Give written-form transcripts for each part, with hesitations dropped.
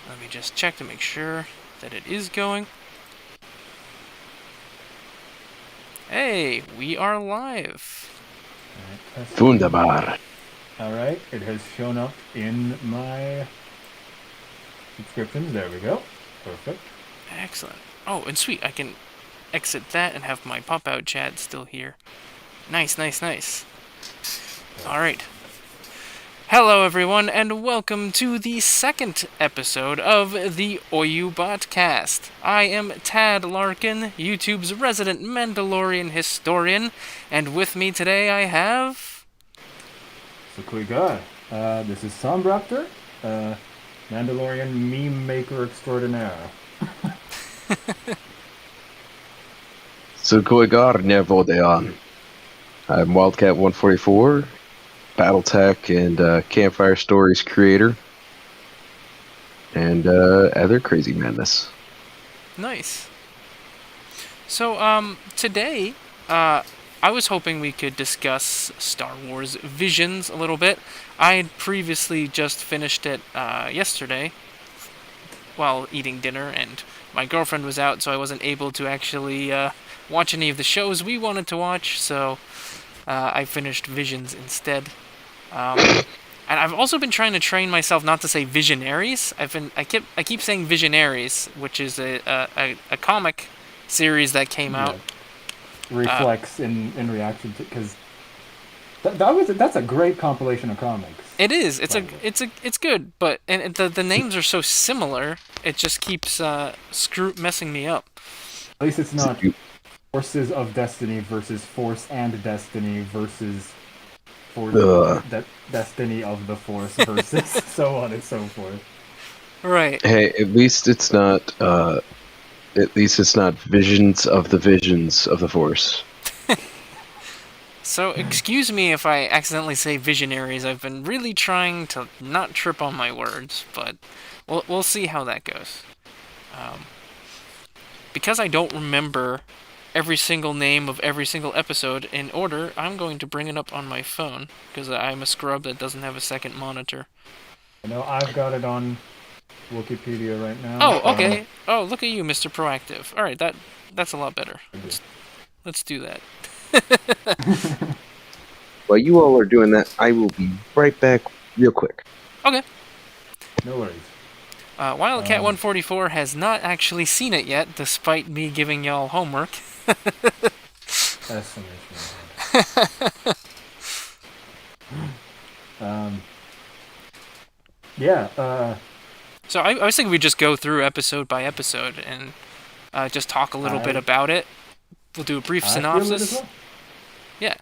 Let me just check to make sure that it is going. Hey, we are live. Wunderbar. Alright, it has shown up in my subscriptions. There we go. Perfect. Excellent. Oh, and sweet, I can exit that and have my pop-out chat still here. Nice, nice, nice. Alright. Hello, everyone, and welcome to the second episode of the Oyu'baat Cast. I am Tad Lar'kin, YouTube's resident Mandalorian historian, and with me today I have... So, cool guy. This is Sombraptor, Mandalorian meme maker extraordinaire. Sukoigar Nevodeon. I'm Wildcat 144, Battletech and Campfire Stories creator, and other crazy madness. Nice. So, today, I was hoping we could discuss Star Wars Visions a little bit. I had previously just finished it yesterday while eating dinner, and my girlfriend was out, so I wasn't able to actually watch any of the shows we wanted to watch, so I finished Visions instead. And I've also been trying to train myself not to say Visionaries. I keep saying Visionaries, which is a comic series that came out. Reflex in reaction to, because that's a great compilation of comics. It is. It's good, but and the names are so similar. It just keeps messing me up. At least it's not Forces of Destiny versus Force and Destiny versus Destiny of the Force versus so on and so forth. Right. Hey, at least it's not. At least it's not visions of the Force. So excuse me if I accidentally say Visionaries. I've been really trying to not trip on my words, but we'll see how that goes. Because I don't remember every single name of every single episode in order, I'm going to bring it up on my phone, because I'm a scrub that doesn't have a second monitor. I know I've got it on Wikipedia right now. Oh, okay. Oh, look at you, Mr. Proactive. Alright, that's a lot better. Let's do that. While you all are doing that, I will be right back real quick. Okay. No worries. Wildcat 144 has not actually seen it yet, despite me giving y'all homework. That's yeah. So I was thinking we'd just go through episode by episode and just talk a little bit about it. We'll do a brief synopsis. Well. Yeah.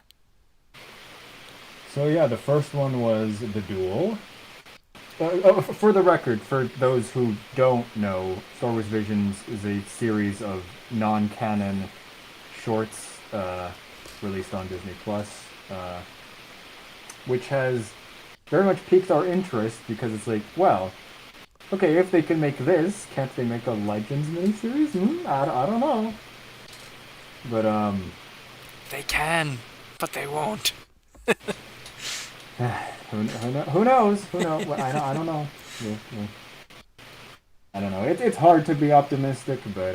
So yeah, the first one was the Duel. For the record, for those who don't know, Star Wars Visions is a series of non-canon shorts released on Disney Plus, which has very much piqued our interest because it's like, well, okay, if they can make this, can't they make a Legends miniseries? I don't know. But they can, but they won't. Who knows? Who knows? I don't know. Yeah. I don't know. It's hard to be optimistic, but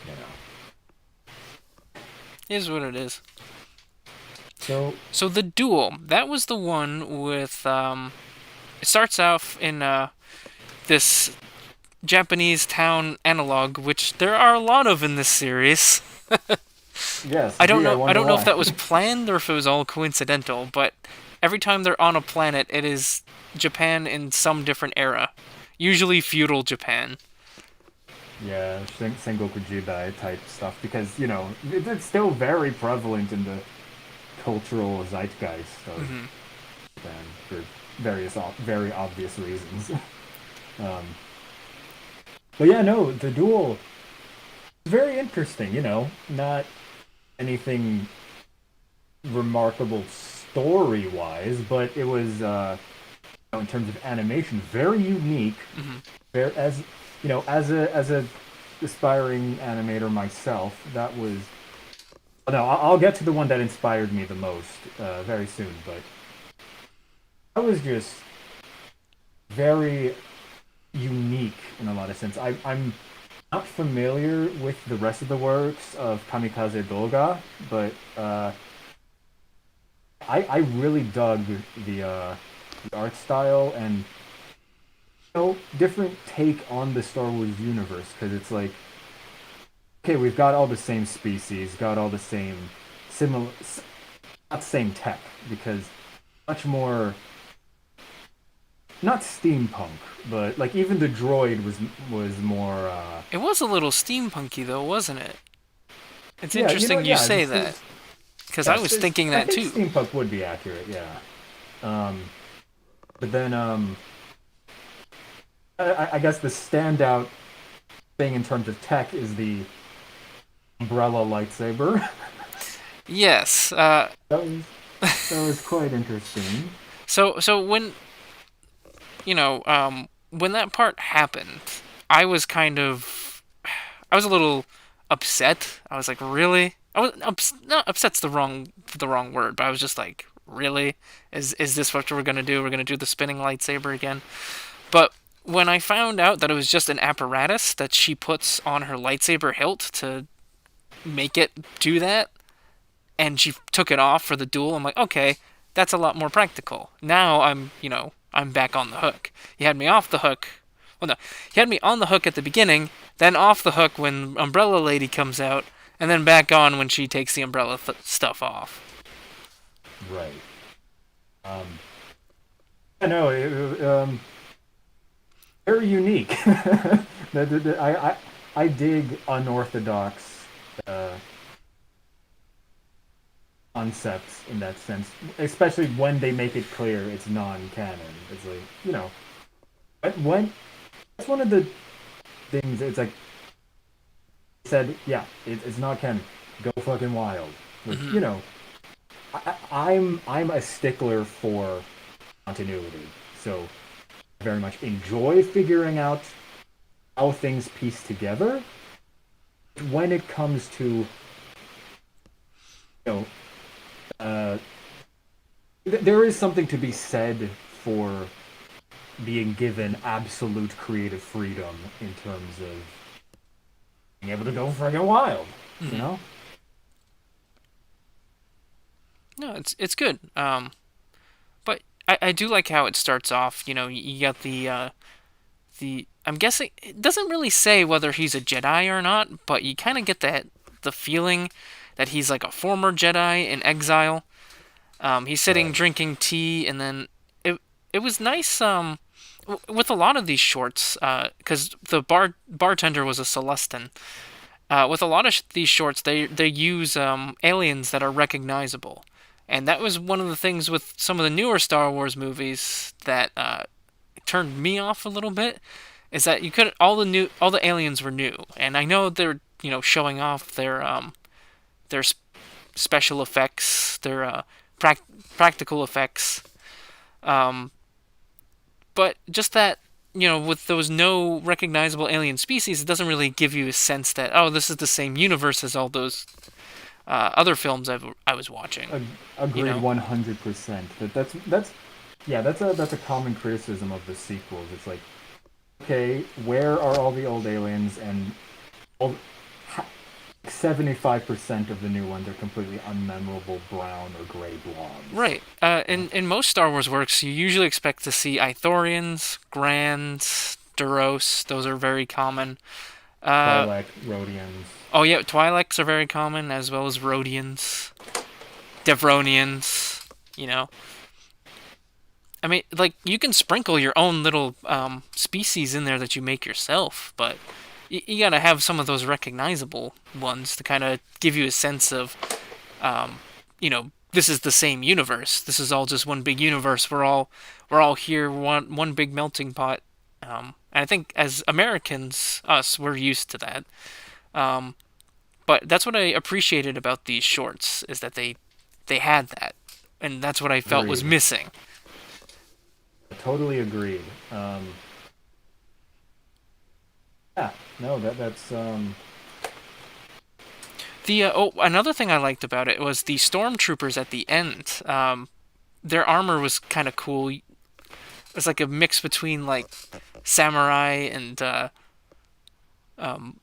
you know, Is what it is. So the Duel, that was the one with it starts off in this Japanese town analog, which there are a lot of in this series. yes. I don't know why. if that was planned or if it was all coincidental, but every time they're on a planet, it is Japan in some different era. Usually feudal Japan. Yeah, Sengoku Jedi type stuff, because it's still very prevalent in the cultural zeitgeist of Japan for various very obvious reasons. But yeah, no, the Duel is very interesting. Not anything remarkable story-wise, but it was, in terms of animation, very unique. Very, as as a aspiring animator myself, that was. No, I'll get to the one that inspired me the most very soon, but that was just very unique in a lot of sense. I'm not familiar with the rest of the works of Kamikaze Doga, but I really dug the art style and different take on the Star Wars universe because it's like okay, we've got all the same species, got all the same similar, not same tech because much more not steampunk, but like even the droid was more. It was a little steampunky though, wasn't it? It's Yeah, interesting you yeah, say that because I yes, was thinking I that think too. steampunk would be accurate. Yeah, um, but then I guess the standout thing in terms of tech is the umbrella lightsaber. Yes. that was that was quite interesting. So when that part happened, I was kind of, I was a little upset. I was like, really? I was not upset's the wrong word, but I was just like, really? Is this what we're gonna do? We're gonna do the spinning lightsaber again? But when I found out that it was just an apparatus that she puts on her lightsaber hilt to make it do that, and she took it off for the duel, I'm like, okay, that's a lot more practical. Now I'm back on the hook. You had me off the hook. Well, no, you had me on the hook at the beginning, then off the hook when Umbrella Lady comes out, and then back on when she takes the umbrella stuff off. Right. Um, I know. Very unique. I dig unorthodox uh, concepts in that sense, especially when they make it clear it's non-canon. It's like when that's one of the things. It's like said, yeah, it's not canon. Go fucking wild. Which Mm-hmm. I'm a stickler for continuity, so I very much enjoy figuring out how things piece together. When it comes to know, uh, there is something to be said for being given absolute creative freedom in terms of being able to go friggin' wild. Mm-hmm. You know? No, it's good. But I do like how it starts off. You got the I'm guessing it doesn't really say whether he's a Jedi or not, but you kind of get the feeling that he's like a former Jedi in exile. He's sitting Right. drinking tea, and then it was nice. With a lot of these shorts, because the bartender was a Celestin. With a lot of these shorts, they use aliens that are recognizable, and that was one of the things with some of the newer Star Wars movies that turned me off a little bit. Is that you could all the aliens were new, and I know they're showing off their special effects, their practical effects, um, but just that with those no recognizable alien species, it doesn't really give you a sense that this is the same universe as all those other films I was watching. Agreed 100%. That's yeah, that's a common criticism of the sequels. It's like, okay, where are all the old aliens and all 75% of the new ones are completely unmemorable brown or gray blobs. Right. In most Star Wars works, you usually expect to see Ithorians, Grands, Duros. Those are very common. Twi'lek, Rhodians. Oh yeah, Twi'leks are very common, as well as Rhodians, Devronians. I mean, like you can sprinkle your own little species in there that you make yourself, but you gotta have some of those recognizable ones to kind of give you a sense of, this is the same universe. This is all just one big universe. We're all here, one big melting pot. And I think as Americans, we're used to that. But that's what I appreciated about these shorts is that they had that, and that's what I felt was Agreed. missing. Totally agreed. Yeah, no, that's Another thing I liked about it was the stormtroopers at the end. Their armor was kind of cool. It was like a mix between like samurai and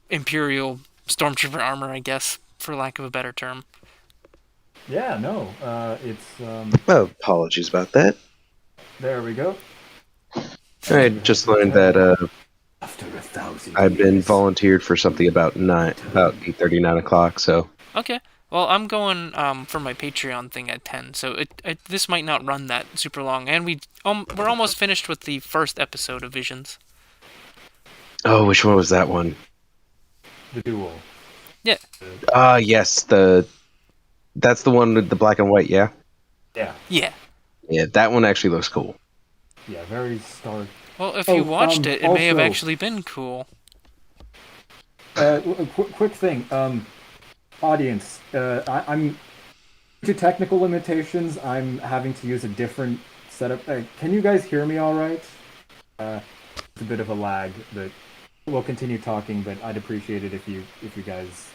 Imperial stormtrooper armor, I guess, for lack of a better term. Yeah, no. It's Oh, apologies about that. there we go. I You have just learned returned that after 1,000 I've been years. volunteered for something about 8:30, 9 o'clock. So Okay. Well, I'm going for my Patreon thing at 10, so this might not run that super long, and we're almost finished with the first episode of Visions. oh, which one was that one? The Duel. Yeah. Yes, that's the one with the black and white. Yeah, Yeah. Yeah. yeah, that one actually looks cool. Yeah, very stark. Well, if you watched it, it may have also- actually been cool. Quick thing. Audience. I'm due to technical limitations. I'm having to use a different setup. Can you guys hear me all right? It's a bit of a lag, but we'll continue talking. But I'd appreciate it if you guys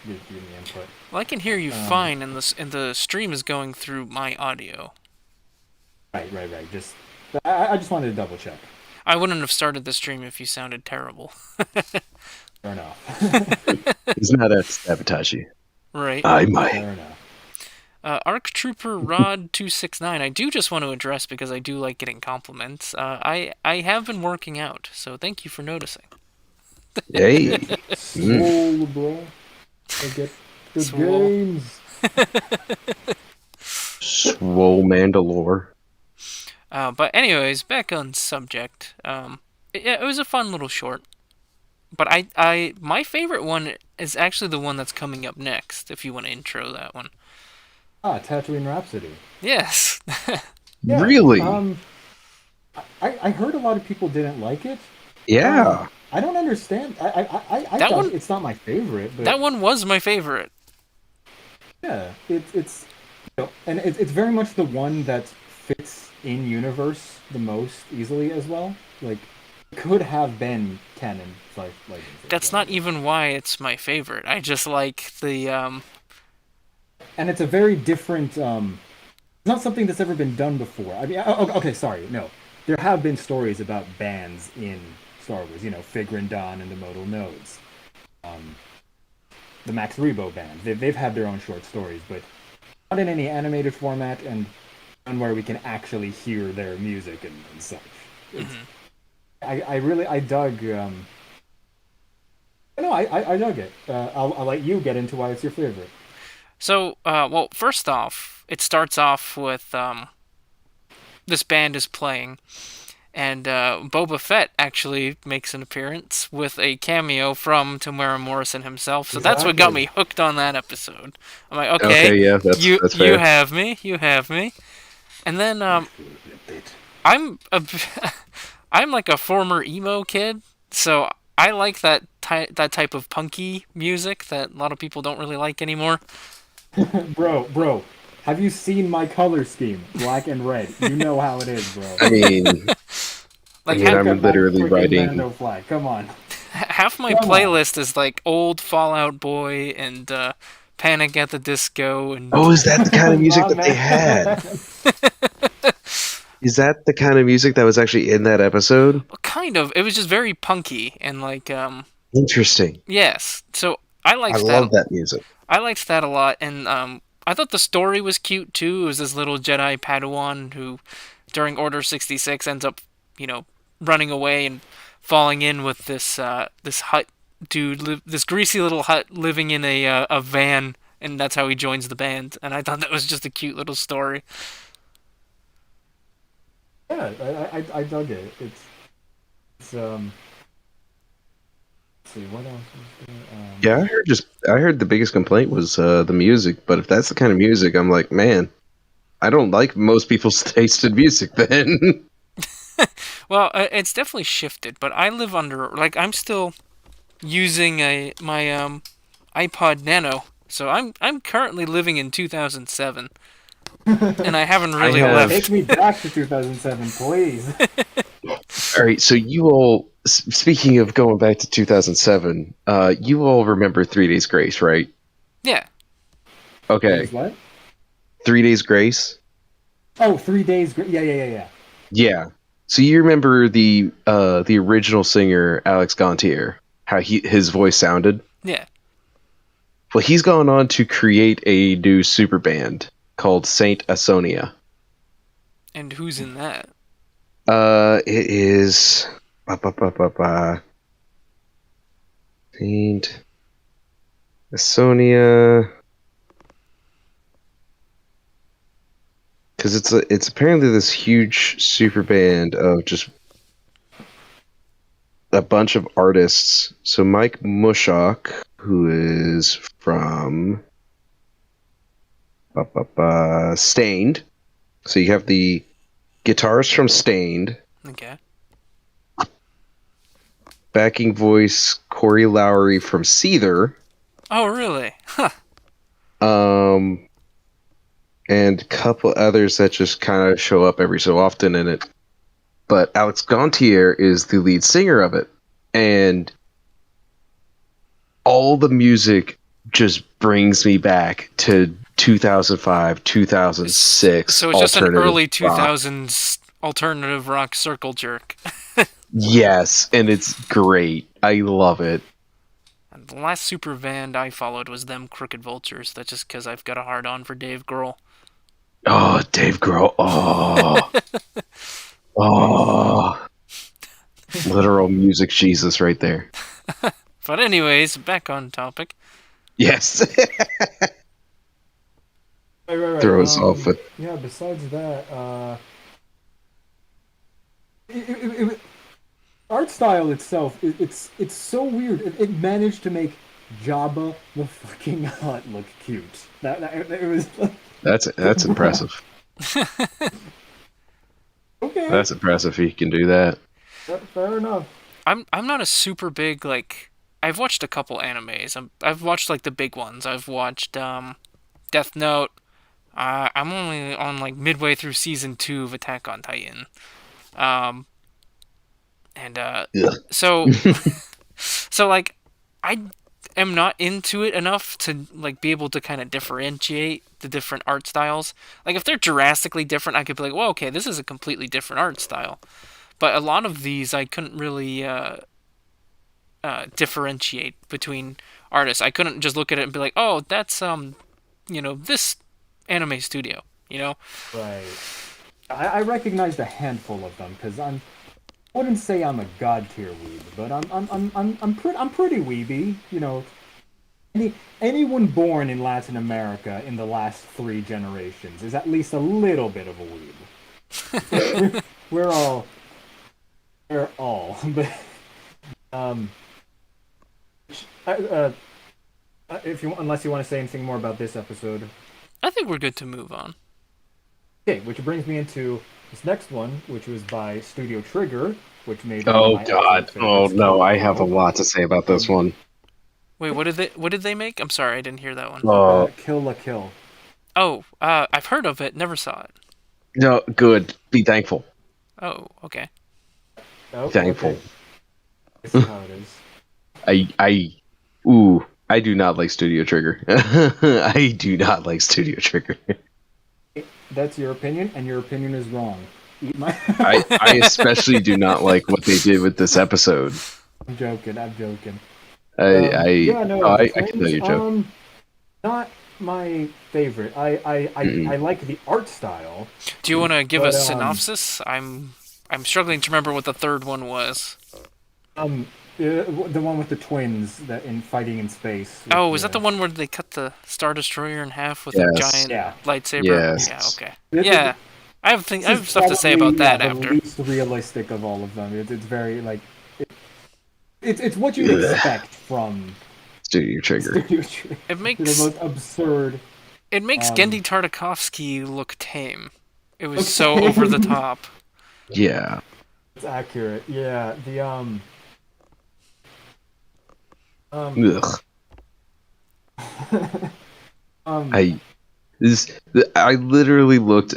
give me input. Well, I can hear you fine, and the stream is going through my audio. Right. Just I just wanted to double check. I wouldn't have started the stream if you sounded terrible. Fair enough. He's not a sabotage you. Right. I might. Fair enough. ARC Trooper Rod 269. I do just want to address because I do like getting compliments. I have been working out, so thank you for noticing. Hey, Swole, bro. I get good Swole. games. swole Manda-LORE. But anyways, back on subject. It was a fun little short. But my favorite one is actually the one that's coming up next. If you want to intro that one. Tatooine Rhapsody. Yes. Yeah, Really? I heard a lot of people didn't like it. Yeah. I don't understand. I That thought one- it's not my favorite, but That one was my favorite. yeah, it's and it's very much the one that fits in universe the most easily as well. Like, it could have been canon like Legends. as That's well. not even why it's my favorite. I just like the And it's a very different. It's not something that's ever been done before. I mean, okay, sorry, no. There have been stories about bands in Star Wars. You know, Figrin Dawn and the Modal Nodes. The Max Rebo band. They've had their own short stories, but not in any animated format, and where we can actually hear their music and such. I dug. No, I dug it. I'll let you get into why it's your favorite. So, well, first off, it starts off with this band is playing, and Boba Fett actually makes an appearance with a cameo from Tamara Morrison himself. So that's what got me hooked on that episode. I'm like, okay, Yeah, that's you fair. have me. And then I'm I'm like a former emo kid, so I like that type of punky music that a lot of people don't really like anymore. Bro, have you seen my color scheme? Black and red. You know how it is, bro. I mean, Like I mean, half, I'm literally Freaking writing. Mando flag. Come on. half my Come on. playlist is like old Fallout Boy and Panic at the Disco and Oh, is that the kind of music that they Man. had? Is that the kind of music that was actually in that episode? kind of. It was just very punky and like Interesting. yes. So I liked I that. love that music. I liked that a lot, and I thought the story was cute too. It was this little Jedi Padawan who, during Order 66, ends up, running away and falling in with this hut dude, this greasy little hut living in a van, and that's how he joins the band. And I thought that was just a cute little story. Yeah, I dug it. It's let's see what else was there. Yeah, I heard the biggest complaint was the music, but if that's the kind of music, I'm like, man, I don't like most people's taste in music then. Well, it's definitely shifted, but I live under I'm still using my iPod Nano, so I'm currently living in 2007, and I haven't really have- left. Take me back to 2007, please. All right, so you all, speaking of going back to 2007, you all remember 3 Days Grace, right? Yeah. Okay, What? 3 Days Grace? Oh, 3 days. Yeah. Yeah. So you remember the original singer Alex Gontier, how his voice sounded? Yeah. Well, he's gone on to create a new super band called Saint Asonia. And who's in that? It is Saint Asonia, because it's apparently this huge super band of just a bunch of artists. So Mike Mushok, who is from Stained. So you have the guitarist from Stained, Okay. backing voice Corey Lowry from Seether, Oh, really? Huh. and a couple others that just kind of show up every so often in it. But Alex Gontier is the lead singer of it, and all the music just brings me back to 2005, 2006 So it's just an alternative early rock. 2000s alternative rock circle jerk. Yes, and it's great. I love it. And the last super band I followed was them Crooked Vultures. That's just because I've got a hard on for Dave Grohl. Oh, Dave Grohl. Oh, oh, literal music Jesus right there. But anyways, back on topic. Yes. Right. Throw us off with. Yeah. Besides that, art style itself, it's so weird. It managed to make Jabba the fucking Hutt look cute. It was That's impressive. okay. That's impressive. He can do that. Fair enough. I'm not a super big like. I've watched a couple animes. I've watched like the big ones. I've watched Death Note. I'm only on like midway through season 2 of Attack on Titan. Um, and Ugh. so so like I am not into it enough to like be able to kind of differentiate the different art styles. Like if they're drastically different, I could be like, well, okay, this is a completely different art style. But a lot of these, I couldn't really differentiate between artists. I couldn't just look at it and be like, oh, that's this anime studio. You know? Right. I recognized a handful of them because I wouldn't say I'm a god tier weeb, but I'm pretty weeby. You know, anyone born in Latin America in the last 3 generations is at least a little bit of a weeb. we're all, but um, if you unless you want to say anything more about this episode. I think we're good to move on. Okay, which brings me into this next one, which was by Studio Trigger, which made one of Oh my God. absolute Oh favorites, no. Kill I la have a Kill. lot to say about this one. Wait, what did they make? I'm sorry, I didn't hear that one. Kill la Kill. Oh, I've heard of it, never saw it. No. Good. Be thankful. Oh, okay. Oh, Thankful. okay. This is how it is. I do not like Studio Trigger. I do not like Studio Trigger. That's your opinion, and your opinion is wrong. Eat my. I especially do not like what they did with this episode. I'm joking. I can tell Twins, you're joking. not my favorite. I like the art style. Do you want to give But, a synopsis? I'm struggling to remember what the third one was. The one with the twins that in fighting in space. with Oh, is that the one where they cut the Star Destroyer in half with a Yes. giant Yeah. lightsaber? Yes. Yeah, okay. This Yeah. I have This is stuff to say probably, about that the after. least realistic of all of them. It's very like it's what you expect from Studio Trigger. Studio Trigger. It The makes most absurd. it makes um, Gendy Tartakovsky look tame. It was Okay. so over the top. Yeah. It's accurate. Yeah. Ugh. Um, I literally looked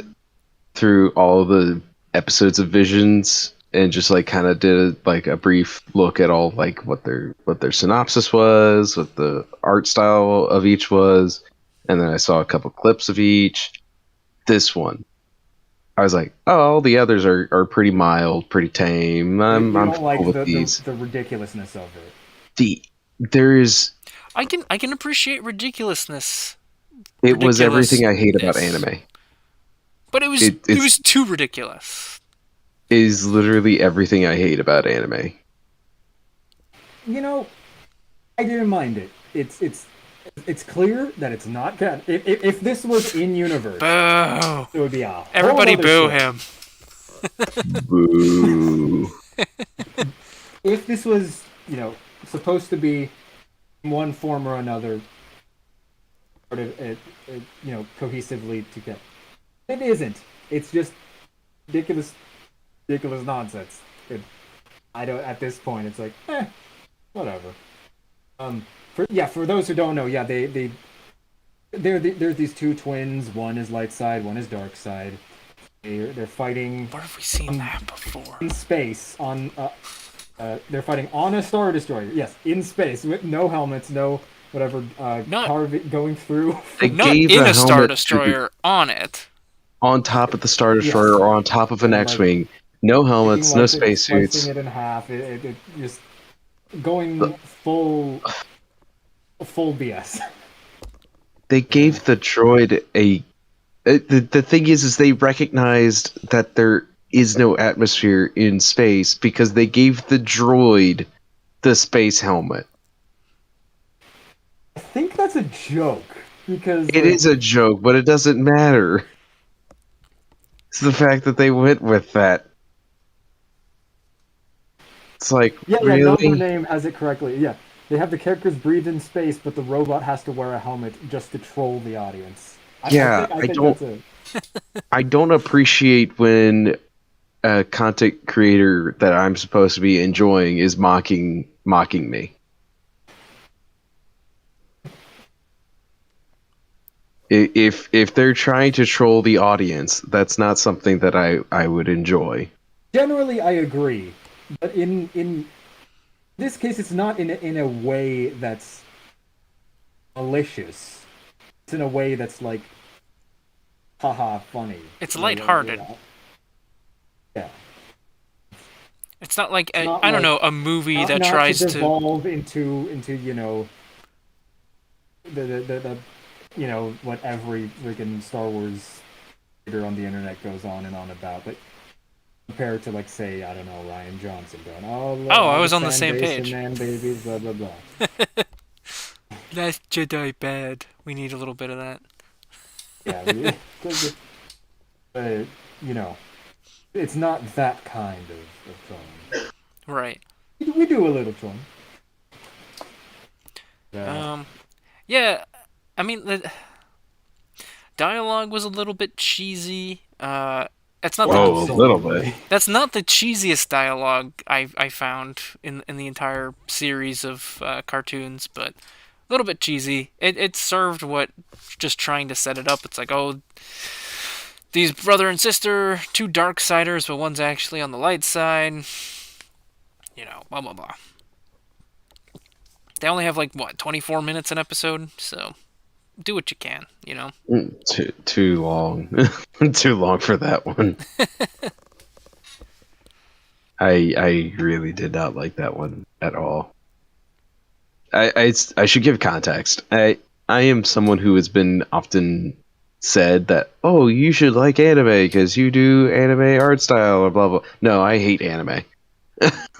through all the episodes of Visions and just like kind of did like a brief look at all like what their synopsis was, what the art style of each was, and then I saw a couple clips of each. This one I was like, oh, all the others are pretty mild, pretty tame. You I'm don't cool like with these. the ridiculousness of it. There's I can appreciate ridiculousness. it was everything I hate about Ridiculousness. anime. But it It's was too ridiculous. is literally everything I hate about anime. You know, I didn't mind it. It's clear that it's not canon. If this was in universe, Boo! it would be a whole Everybody other boo story. him. Boo. If this was, supposed to be in one form or another, sort of, cohesively together, it isn't. It's just ridiculous nonsense. I don't. At this point, it's like, whatever. For those who don't know, there's these two twins. One is light side, one is dark side. They're fighting Where have we seen that before? in space on. They're fighting on a Star Destroyer. Yes, in space with no helmets, no whatever. Going through. They Not gave in a a Star helmet Destroyer, on it. on top of the Star Destroyer or on top of an And, like, X-wing. No helmets, no slicing spacesuits. it in half. It just going full BS. They gave the droid a. The thing is they recognized that there is no atmosphere in space because they gave the droid the space helmet. I think that's a joke because It is a joke, but it doesn't matter. It's the fact that they went with that. It's like, really? Number Name has it correctly. Yeah, they have the characters breathe in space, but the robot has to wear a helmet just to troll the audience. I think don't. That's I don't appreciate when a content creator that I'm supposed to be enjoying is mocking me. If they're trying to troll the audience, that's not something that I would enjoy. Generally, I agree, but in this case, it's not in a way that's malicious. It's in a way that's like, haha, funny. It's lighthearted. Yeah. It's not like Not I don't like- know, a movie that Not tries to to. devolve into the what every freaking Star Wars creator on the internet goes on and on about, but compared to, like, say, I don't know, Ryan Johnson going, I was on the fan same base and page. man babies, blah blah blah. Last Jedi bad. We need a little bit of that. Yeah, it's not that kind of trolling. Right. We do a little trolling. Yeah, I mean, the dialogue was a little bit cheesy. It's not Whoa, the, a little bit. that's not the cheesiest dialogue I found in the entire series of cartoons, but a little bit cheesy. It served what just trying to set it up. It's like, oh, these brother and sister, two darksiders, but one's actually on the light side. Blah blah blah. They only have 24 minutes an episode, so do what you can, Too long. Too long for that one. I really did not like that one at all. I should give context. I am someone who has been often said that, oh, you should like anime because you do anime art style or blah blah. No, I hate anime.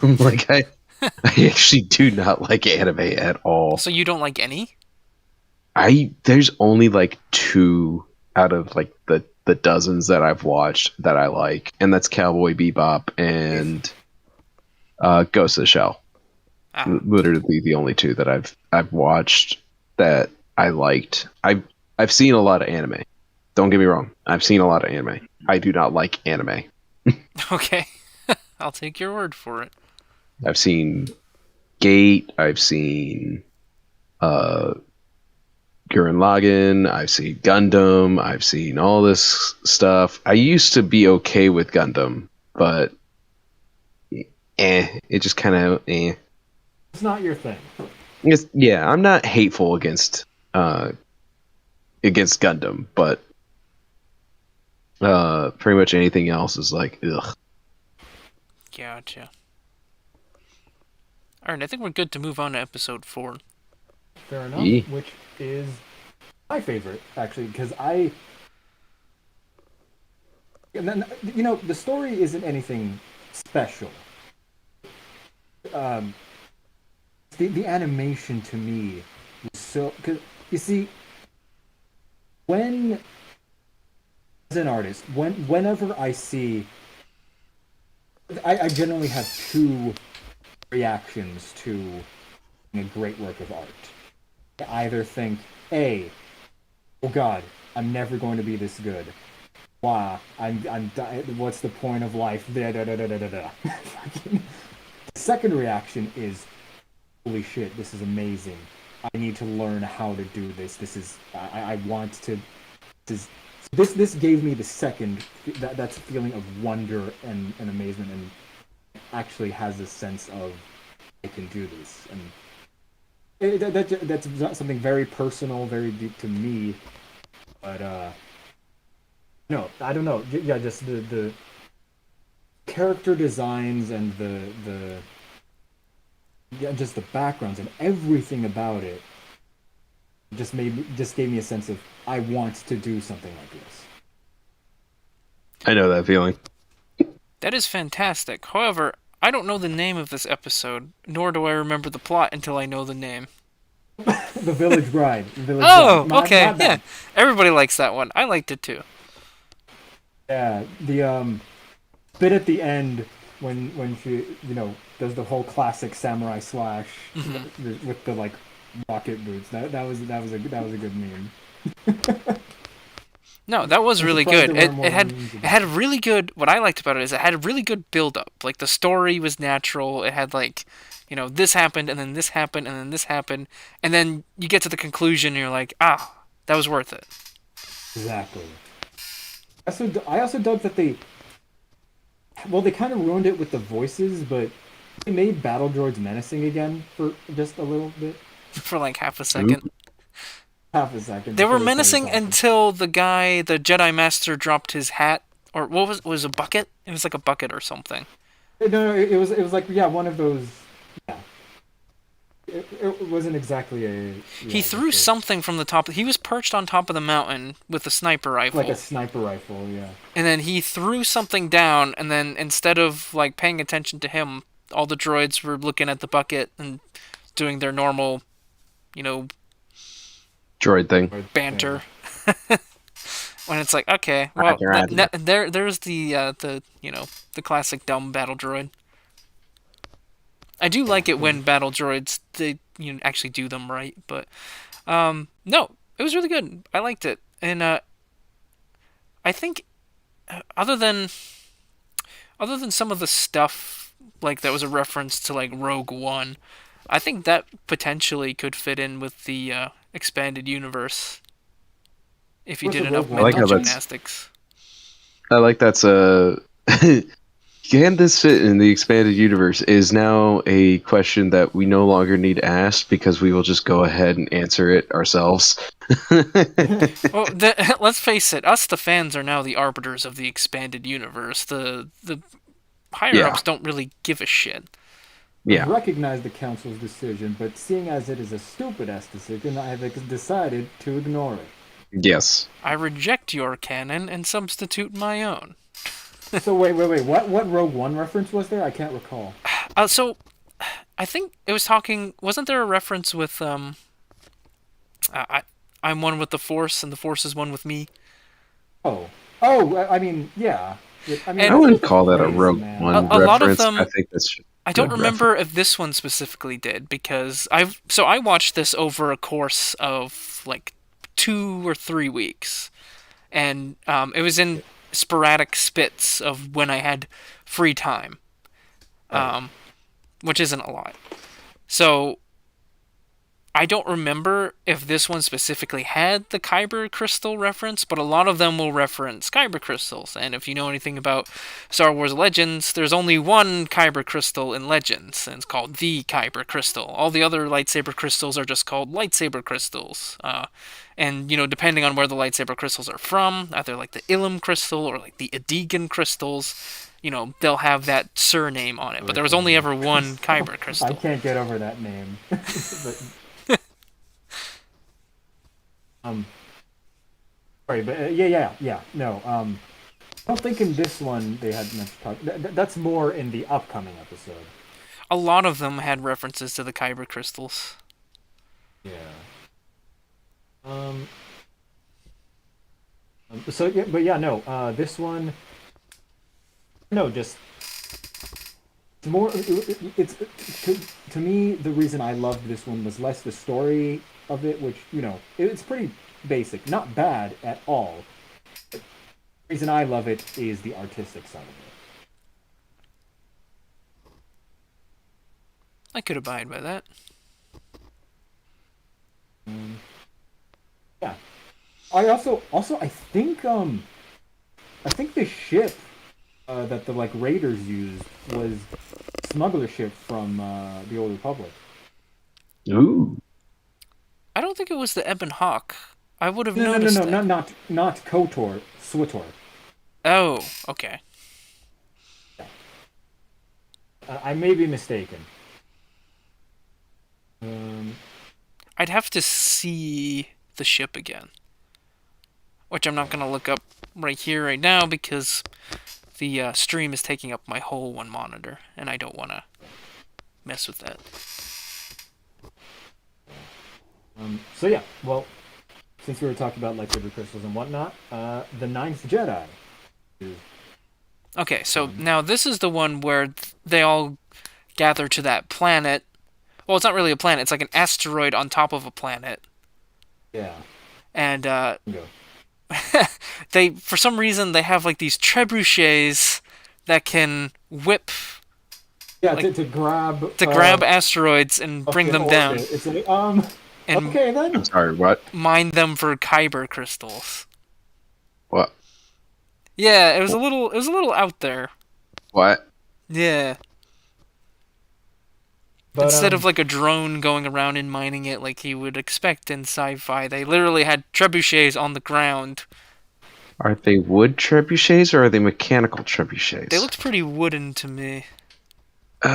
Like I actually do not like anime at all. So you don't like any? There's only like 2 out of like the dozens that I've watched that I like, and that's Cowboy Bebop and Ghost of the Shell. Literally the only 2 that I've watched that I liked. I've seen a lot of anime. Don't get me wrong. I've seen a lot of anime. I do not like anime. Okay. I'll take your word for it. I've seen Gate. I've seen Gurren Lagann. I've seen Gundam. I've seen all this stuff. I used to be okay with Gundam, but it just kind of It's not your thing. Yeah, I'm not hateful against Gundam, but Pretty much anything else is like, ugh. Gotcha. Alright, I think we're good to move on to episode 4. Fair enough. Yeah. Which is my favorite, actually, because and then, the story isn't anything special. The animation to me was so, because you see, when as an artist, whenever I see, I generally have two reactions to a great work of art. I either think, A, oh God, I'm never going to be this good. Wow, what's the point of life? Da da da da da da da. The second reaction is, holy shit, this is amazing. I need to learn how to do this. I want to. This gave me the second that's feeling of wonder and amazement, and actually has a sense of I can do this, and that's something very personal, very deep to me. But no, I don't know. Yeah, just the character designs and the just the backgrounds and everything about it just gave me a sense of I want to do something like this. I know that feeling. That is fantastic. However, I don't know the name of this episode, nor do I remember the plot until I know the name. The Village Bride. Oh, Bride. okay, Not yeah. bad. Everybody likes that one. I liked it too. Yeah, the bit at the end when she does the whole classic samurai slash with the like rocket boots. That was a good meme. No, that was I'm really surprised good. there It, weren't more it had memes it about had a really good. What I liked about it is it had a really good build up. Like the story was natural. It had like, this happened and then this happened and then this happened, and then you get to the conclusion and you're like, that was worth it. Exactly. I also dug that they kind of ruined it with the voices, but they made battle droids menacing again for just a little bit, For like half a Ooh. second. half a second. They were before started menacing talking. until the Jedi Master dropped his hat, or what was a bucket? It was like a bucket or something. No, it was like one of those. Yeah, it wasn't exactly a. He Yeah, threw just something from the top. He was perched on top of the mountain with a sniper rifle. like a sniper rifle. Yeah. And then he threw something down, and then instead of like paying attention to him, all the droids were looking at the bucket and doing their normal, Droid thing. banter. When it's like, okay, well, there's the classic dumb battle droid. I do like it when battle droids they actually do them right, but no, it was really good. I liked it, and I think other than some of the stuff like that was a reference to like Rogue One, I think that potentially could fit in with the expanded universe if you What's did the enough Rogue One? I like mental how that's- gymnastics. I like that's can this fit in the expanded universe is now a question that we no longer need to ask because we will just go ahead and answer it ourselves. Well, let's face it, us the fans are now the arbiters of the expanded universe. The higher ups don't really give a shit. Yeah. I recognize the council's decision, but seeing as it is a stupid-ass decision, I have decided to ignore it. Yes. I reject your canon and substitute my own. So wait. What Rogue One reference was there? I can't recall. So I think it was talking. Wasn't there a reference with I'm one with the Force and the Force is one with me? Oh, I mean, yeah. I mean, And- I wouldn't call that a crazy, Rogue man. One A lot of reference. them- I think that's. I don't good remember if this one specifically did because I watched this over a course of like 2 or 3 weeks, and it was in sporadic spits of when I had free time, which isn't a lot. So I don't remember if this one specifically had the Kyber crystal reference, but a lot of them will reference Kyber crystals. And if you know anything about Star Wars Legends, there's only one Kyber crystal in Legends, and it's called the Kyber crystal. All the other lightsaber crystals are just called lightsaber crystals. And, depending on where the lightsaber crystals are from, either like the Ilum crystal or like the Adegan crystals, they'll have that surname on it. But there was only ever one Kyber crystal. I can't get over that name. But, sorry, but yeah. No, I don't think in this one they had much talk. That's more in the upcoming episode. A lot of them had references to the Kyber crystals. Yeah. So yeah, but yeah, no. This one, no, just it's more. It's to me the reason I loved this one was less the story of it, which it's pretty basic, not bad at all. The reason I love it is the artistic side of it. I could abide by that. Yeah. I also I think the ship that the raiders used was smuggler ship from the Old Republic. Ooh. I don't think it was the Ebon Hawk. I would have No, noticed that. not KOTOR, SWTOR. Oh, okay. Yeah. I may be mistaken. I'd have to see the ship again, which I'm not going to look up right here, right now, because the stream is taking up my whole one monitor, and I don't want to mess with that. So yeah, well, since we were talking about lightsaber crystals and whatnot, the Ninth Jedi. Okay, so now this is the one where they all gather to that planet. Well, it's not really a planet, it's like an asteroid on top of a planet. Yeah. And they, for some reason, they have like these trebuchets that can whip. Yeah, like, to grab asteroids and bring them down. It's like, and okay then. I'm sorry, what? Mine them for Kyber crystals. What? Yeah, it was a little out there. What? Yeah. But, Instead of like a drone going around and mining it like you would expect in sci-fi, they literally had trebuchets on the ground. Are they wood trebuchets or are they mechanical trebuchets? They looked pretty wooden to me. So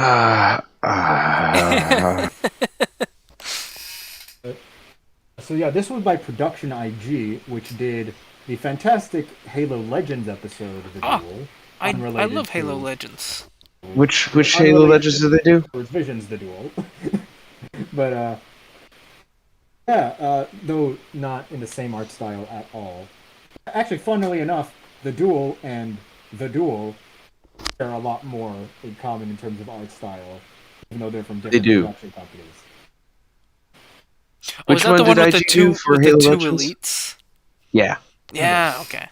yeah, this was by Production IG, which did the fantastic Halo Legends episode of the Duel. I love Halo Legends. Which Halo Legends do they do? Towards Visions, the Duel. But though not in the same art style at all. Actually, funnily enough, the Duel and the Duel share a lot more in common in terms of art style, even though they're from different production companies. Which one did I do for Halo Legends? Elites? Yeah. Yeah, okay.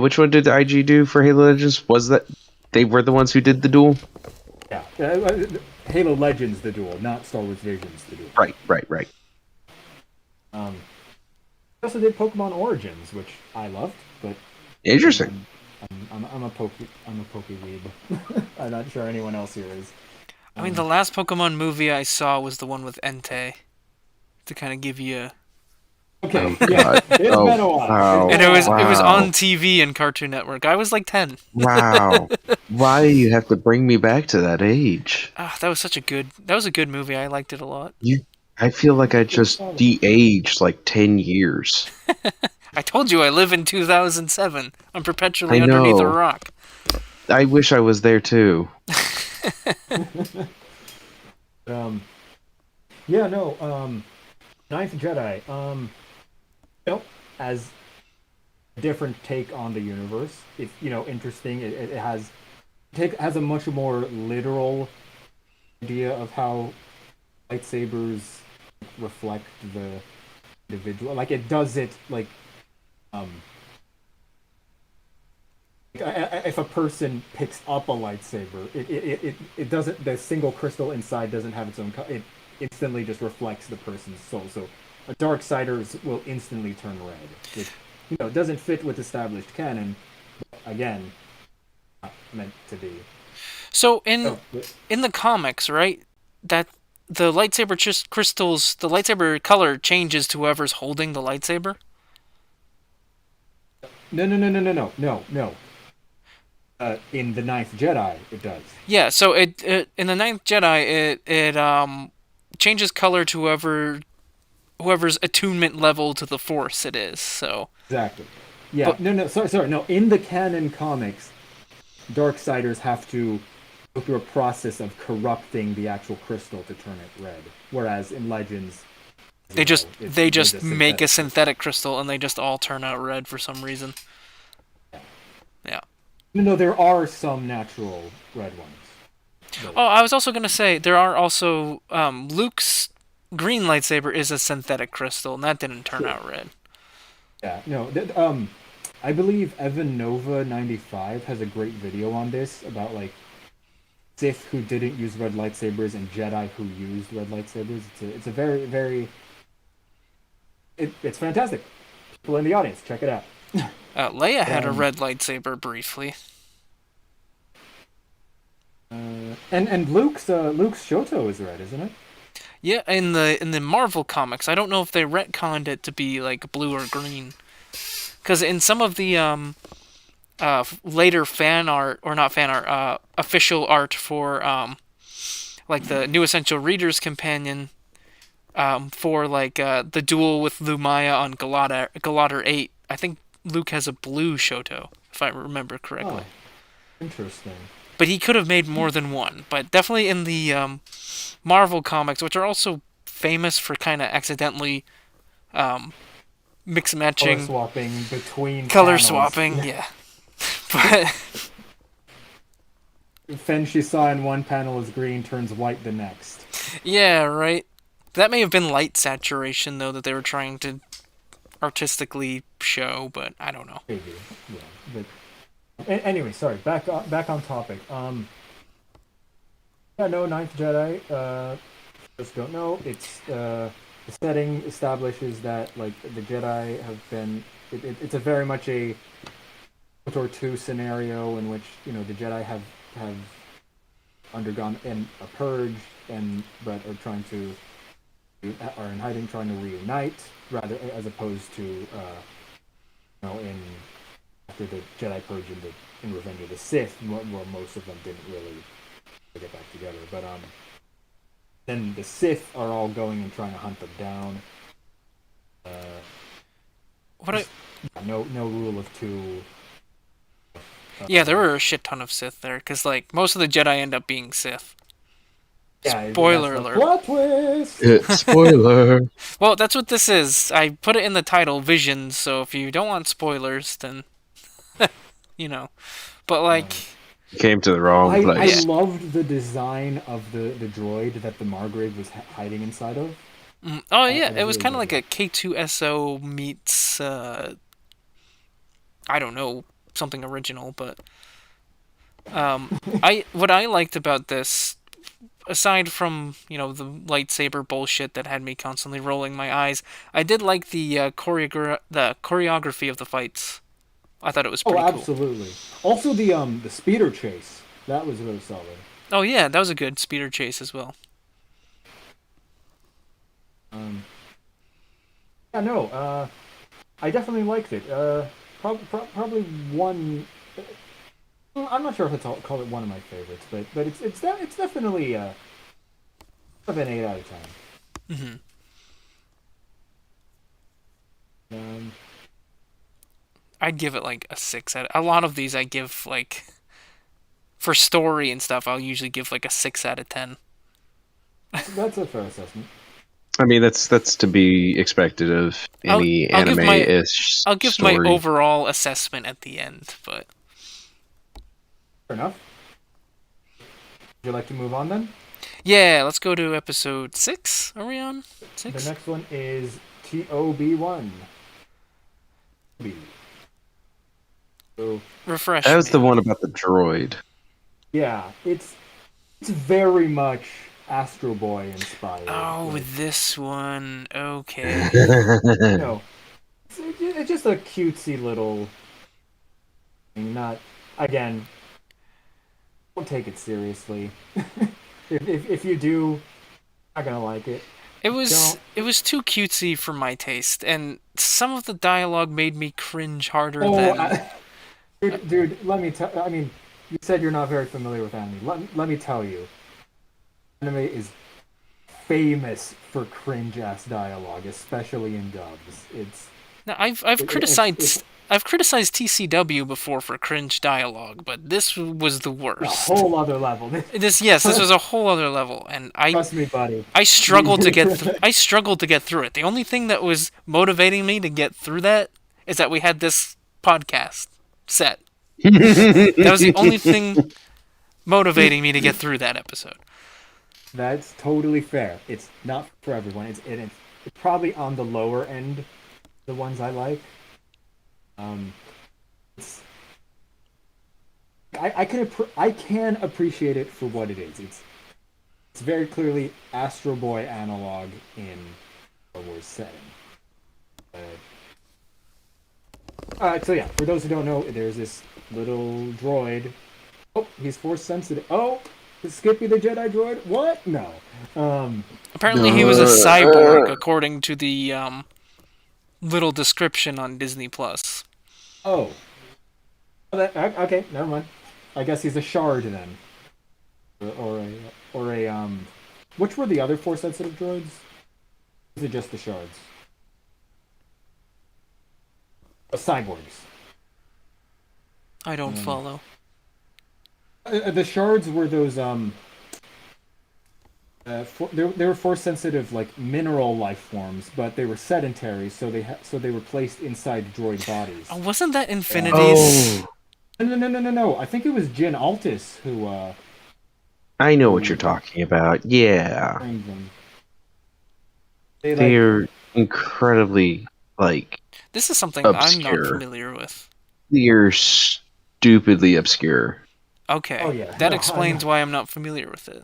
Which one did IG do for Halo Legends? Was that they were the ones who did the Duel? Yeah. Halo Legends, the Duel, not Star Wars Visions, the Duel. Right. I also did Pokemon Origins, which I loved, but interesting. I'm a Poke weeb. I'm not sure anyone else here is. I mean, the last Pokemon movie I saw was the one with Entei, to kind of give you a... Okay, yeah, it's been a while. Wow, and it was on TV and Cartoon Network. I was like 10. Wow. Why do you have to bring me back to that age? That was a good movie. I liked it a lot. I feel like I just de-aged like 10 years. I told you I live in 2007. I'm perpetually underneath a rock. I wish I was there too. Ninth Jedi. As a different take on the universe. It's interesting. It has a much more literal idea of how lightsabers reflect the individual. Like it does it like if a person picks up a lightsaber, it doesn't. The single crystal inside doesn't have its own. instantly just reflects the person's soul. So a Darksiders will instantly turn red, which doesn't fit with established canon. But again, not meant to be. So Oh, in the comics, right? That the lightsaber crystals, the lightsaber color changes to whoever's holding the lightsaber. no. In the Ninth Jedi, it does. Yeah. So it in the Ninth Jedi, it changes color to whoever's attunement level to the Force it is. So. Exactly. Yeah. But No. Sorry. No. In the canon comics, Darksiders have to go through a process of corrupting the actual crystal to turn it red. Whereas in Legends, they just they there's just make a synthetic crystal and they just all turn out red for some reason. Yeah. No, there are some natural red ones. Oh, I was also gonna say there are also Luke's green lightsaber is a synthetic crystal, and that didn't turn out red. Yeah, no. I believe Evan Nova 95 has a great video on this about like Sith who didn't use red lightsabers and Jedi who used red lightsabers. It's a very very it's fantastic. People in the audience, check it out. Leia had a red lightsaber briefly. And Luke's Shoto is red, isn't it? Yeah, in the Marvel comics, I don't know if they retconned it to be like blue or green, because in some of the later fan art or not fan art, official art for like the New Essential Reader's Companion, for like the duel with Lumaya on Galadar 8, I think Luke has a blue Shoto, if I remember correctly. Oh, interesting. But he could have made more than one. But definitely in the Marvel comics, which are also famous for kind of accidentally mix matching, Color swapping between color panels. swapping, yeah. But Fen she saw in one panel is green, turns white the next. yeah, right. That may have been light saturation though that they were trying to artistically show, but I don't know. Maybe, yeah. But anyway, sorry. Back on topic. Yeah, no, Ninth Jedi. Just don't know. It's the setting establishes that like the Jedi have been. It's a very much a War 2 scenario in which the Jedi have undergone a purge but are trying to are in hiding, trying to reunite rather as opposed to in after the Jedi purge in Revenge of the Sith, where most of them didn't really get back together. But then the Sith are all going and trying to hunt them down. No rule of two. Yeah, there were a shit ton of Sith there, because like most of the Jedi end up being Sith. Yeah, Spoiler alert. Plot twist. Spoiler. Well, that's what this is. I put it in the title, Visions, so if you don't want spoilers, then But like, You came to the wrong I place. loved the design of the droid that the Margrave was hiding inside of. oh yeah, I it was really kind of dug like a K2SO meets I don't know, something original, but what I liked about this, aside from the lightsaber bullshit that had me constantly rolling my eyes, I did like the choreography of the fights. I thought it was pretty cool. Absolutely. Also the speeder chase, that was really solid. Oh yeah, that was a good speeder chase as well. Yeah, no, I definitely liked it. Probably one. I'm not sure if I'll call it one of my favorites, but it's definitely an 8 out of 10. Mm-hmm. I'd give it like a 6 out. A lot of these I give like, for story and stuff, I'll usually give like a 6 out of 10. That's a fair assessment. I mean, that's to be expected of any anime-ish I'll give story. my overall assessment at the end, but fair enough. Would you like to move on then? yeah, let's go to episode 6. Are we on 6? The next one is TOB1. So, Refresh That was me. the one about the droid. yeah, it's very much Astro Boy inspired. Oh, like, this one. Okay. it's just a cutesy little thing. Not again. Don't take it seriously. if you do, not gonna like it. It was Don't. too cutesy for my taste, and some of the dialogue made me cringe harder Oh, than. dude, let me tell. I mean, you said you're not very familiar with anime. Let me tell you, anime is famous for cringe ass dialogue, especially in dubs. Now, It's I've criticized TCW before for cringe dialogue, but this was the a worst. whole other level. This was a whole other level, and Trust me, buddy. I struggled to get I struggled to get through it. The only thing that was motivating me to get through that is that we had this podcast set. That was the only thing motivating me to get through that episode. That's totally fair. It's not for everyone. It's probably on the lower end, the ones I like. It's I can appreciate it for what it is. It's very clearly Astro Boy analog in Star Wars setting. So yeah, for those who don't know, there's this little droid. Oh, he's force sensitive. Oh, is Skippy the Jedi droid? What? No. Apparently, he was a cyborg, according to the little description on Disney Plus. Oh. Okay, never mind. I guess he's a shard then, or a. Which were the other force sensitive droids? Or is it just the shards? Cyborgs. I don't follow. The shards were those they were force sensitive like mineral life forms, but they were sedentary, so they were placed inside droid bodies. Oh, wasn't that Infinities? No. I think it was Jin Altis who I know what you're talking about. Yeah. trained them. They're incredibly, like, This is something obscure. I'm not familiar with. They're stupidly obscure. Okay. Oh, yeah. That No, explains why I'm not familiar with it.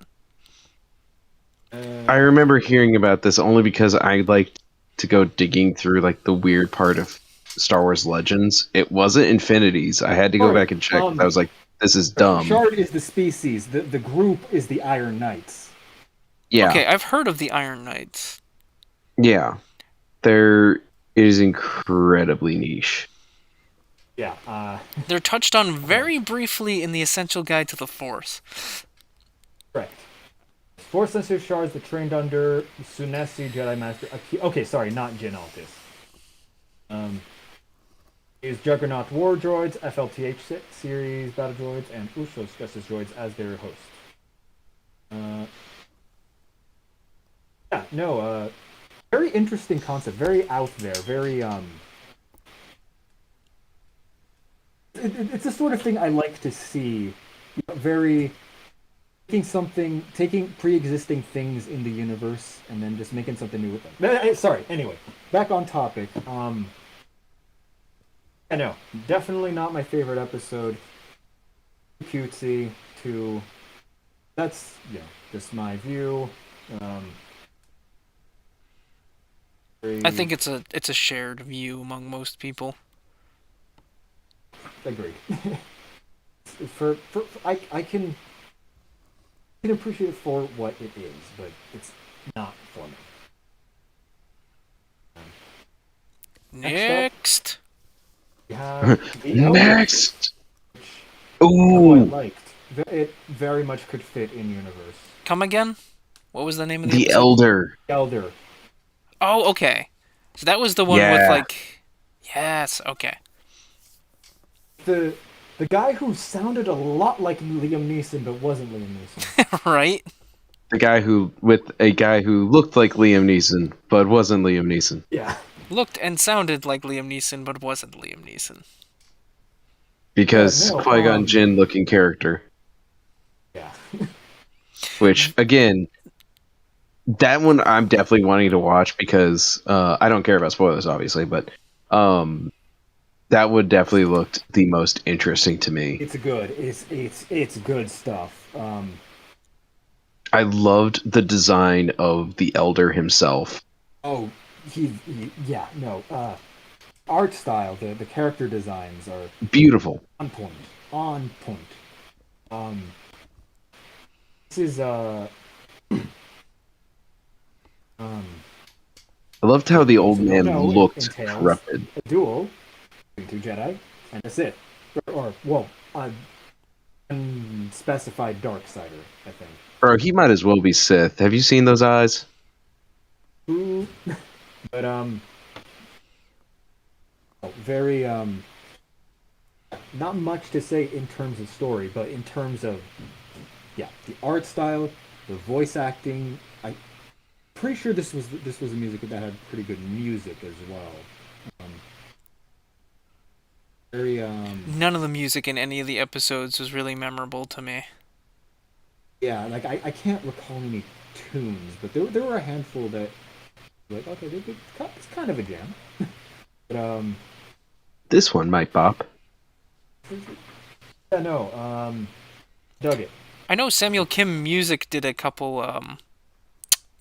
I remember hearing about this only because I liked to go digging through, like, the weird part of Star Wars Legends. It wasn't Infinities. I had to go back and check. I was like, this is dumb. Shard is the species. The group is the Iron Knights. Yeah. Okay, I've heard of the Iron Knights. Yeah. It is incredibly niche. Yeah. They're touched on very briefly in the Essential Guide to the Force. Correct. Force sensitive shards that trained under Sunesi Jedi Master. Okay, sorry, not Jin Altis. Use Juggernaut War Droids, FLTH series battle droids, and Usos Justice droids as their host. Very interesting concept, very out there, very it's the sort of thing I like to see. Very taking pre-existing things in the universe and then just making something new with them. Sorry. Anyway, back on topic. I know, definitely not my favorite episode. Too cutesy. That's just my view. I think it's a shared view among most people. Agreed. I can appreciate it for what it is, but it's not for me. Next. We have the Elder, Next! I Ooh! liked. It very much could fit in universe. Come again? What was the name of the The episode? Elder. Elder. Oh, okay. So that was the one with Yeah. like... Yes, okay. The guy who sounded a lot like Liam Neeson but wasn't Liam Neeson. Right? A guy who looked like Liam Neeson, but wasn't Liam Neeson. Yeah. Looked and sounded like Liam Neeson, but wasn't Liam Neeson. Because No, Qui-Gon Jinn looking character. Yeah. Which, again, that one I'm definitely wanting to watch because I don't care about spoilers, obviously, but that would definitely look the most interesting to me. It's good. It's good stuff. I loved the design of the Elder himself. Oh, yeah, no. Art style, the character designs are Beautiful. on point. On point. Um, this is um, I loved how the old so don't man know, it looked entails corrupted. a duel between two Jedi and a Sith, or well, unspecified dark sider, I think. Bro, he might as well be Sith. Have you seen those eyes? Ooh. But very not much to say in terms of story, but in terms of the art style, the voice acting. I pretty sure this was a music that had pretty good music as well. Um, very None of the music in any of the episodes was really memorable to me. yeah, like I can't recall any tunes, but there were a handful that like okay, it's kind of a jam. But This one might bop. yeah, no, dug it. I know Samuel Kim Music did a couple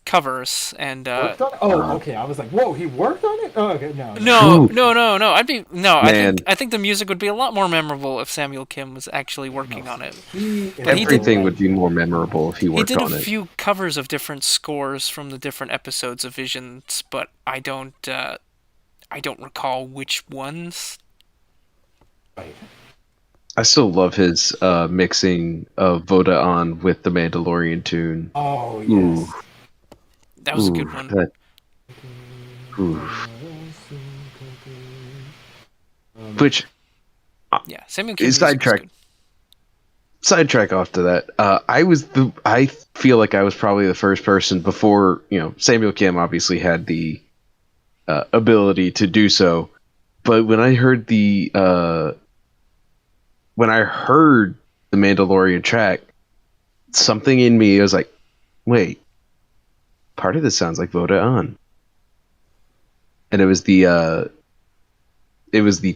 covers, and Worked on it? Oh, okay. I was like, whoa, he worked on it? Oh, okay, no. no, Ooh. no. Man. I think the music would be a lot more memorable if Samuel Kim was actually working on it. But he did- Everything would be more memorable if he He worked did a on it. few covers of different scores from the different episodes of Visions, but I don't recall which ones. Right. I still love his mixing of Voda on with the Mandalorian tune. Oh, yes. Ooh. That was a Ooh, good one. ooh. Which, Yeah, Samuel Kim music was sidetrack good. sidetrack off to that. I feel like I was probably the first person before, Samuel Kim obviously had the ability to do so. But when I heard the Mandalorian track, something in me was like, wait, part of this sounds like Voda on. And it was the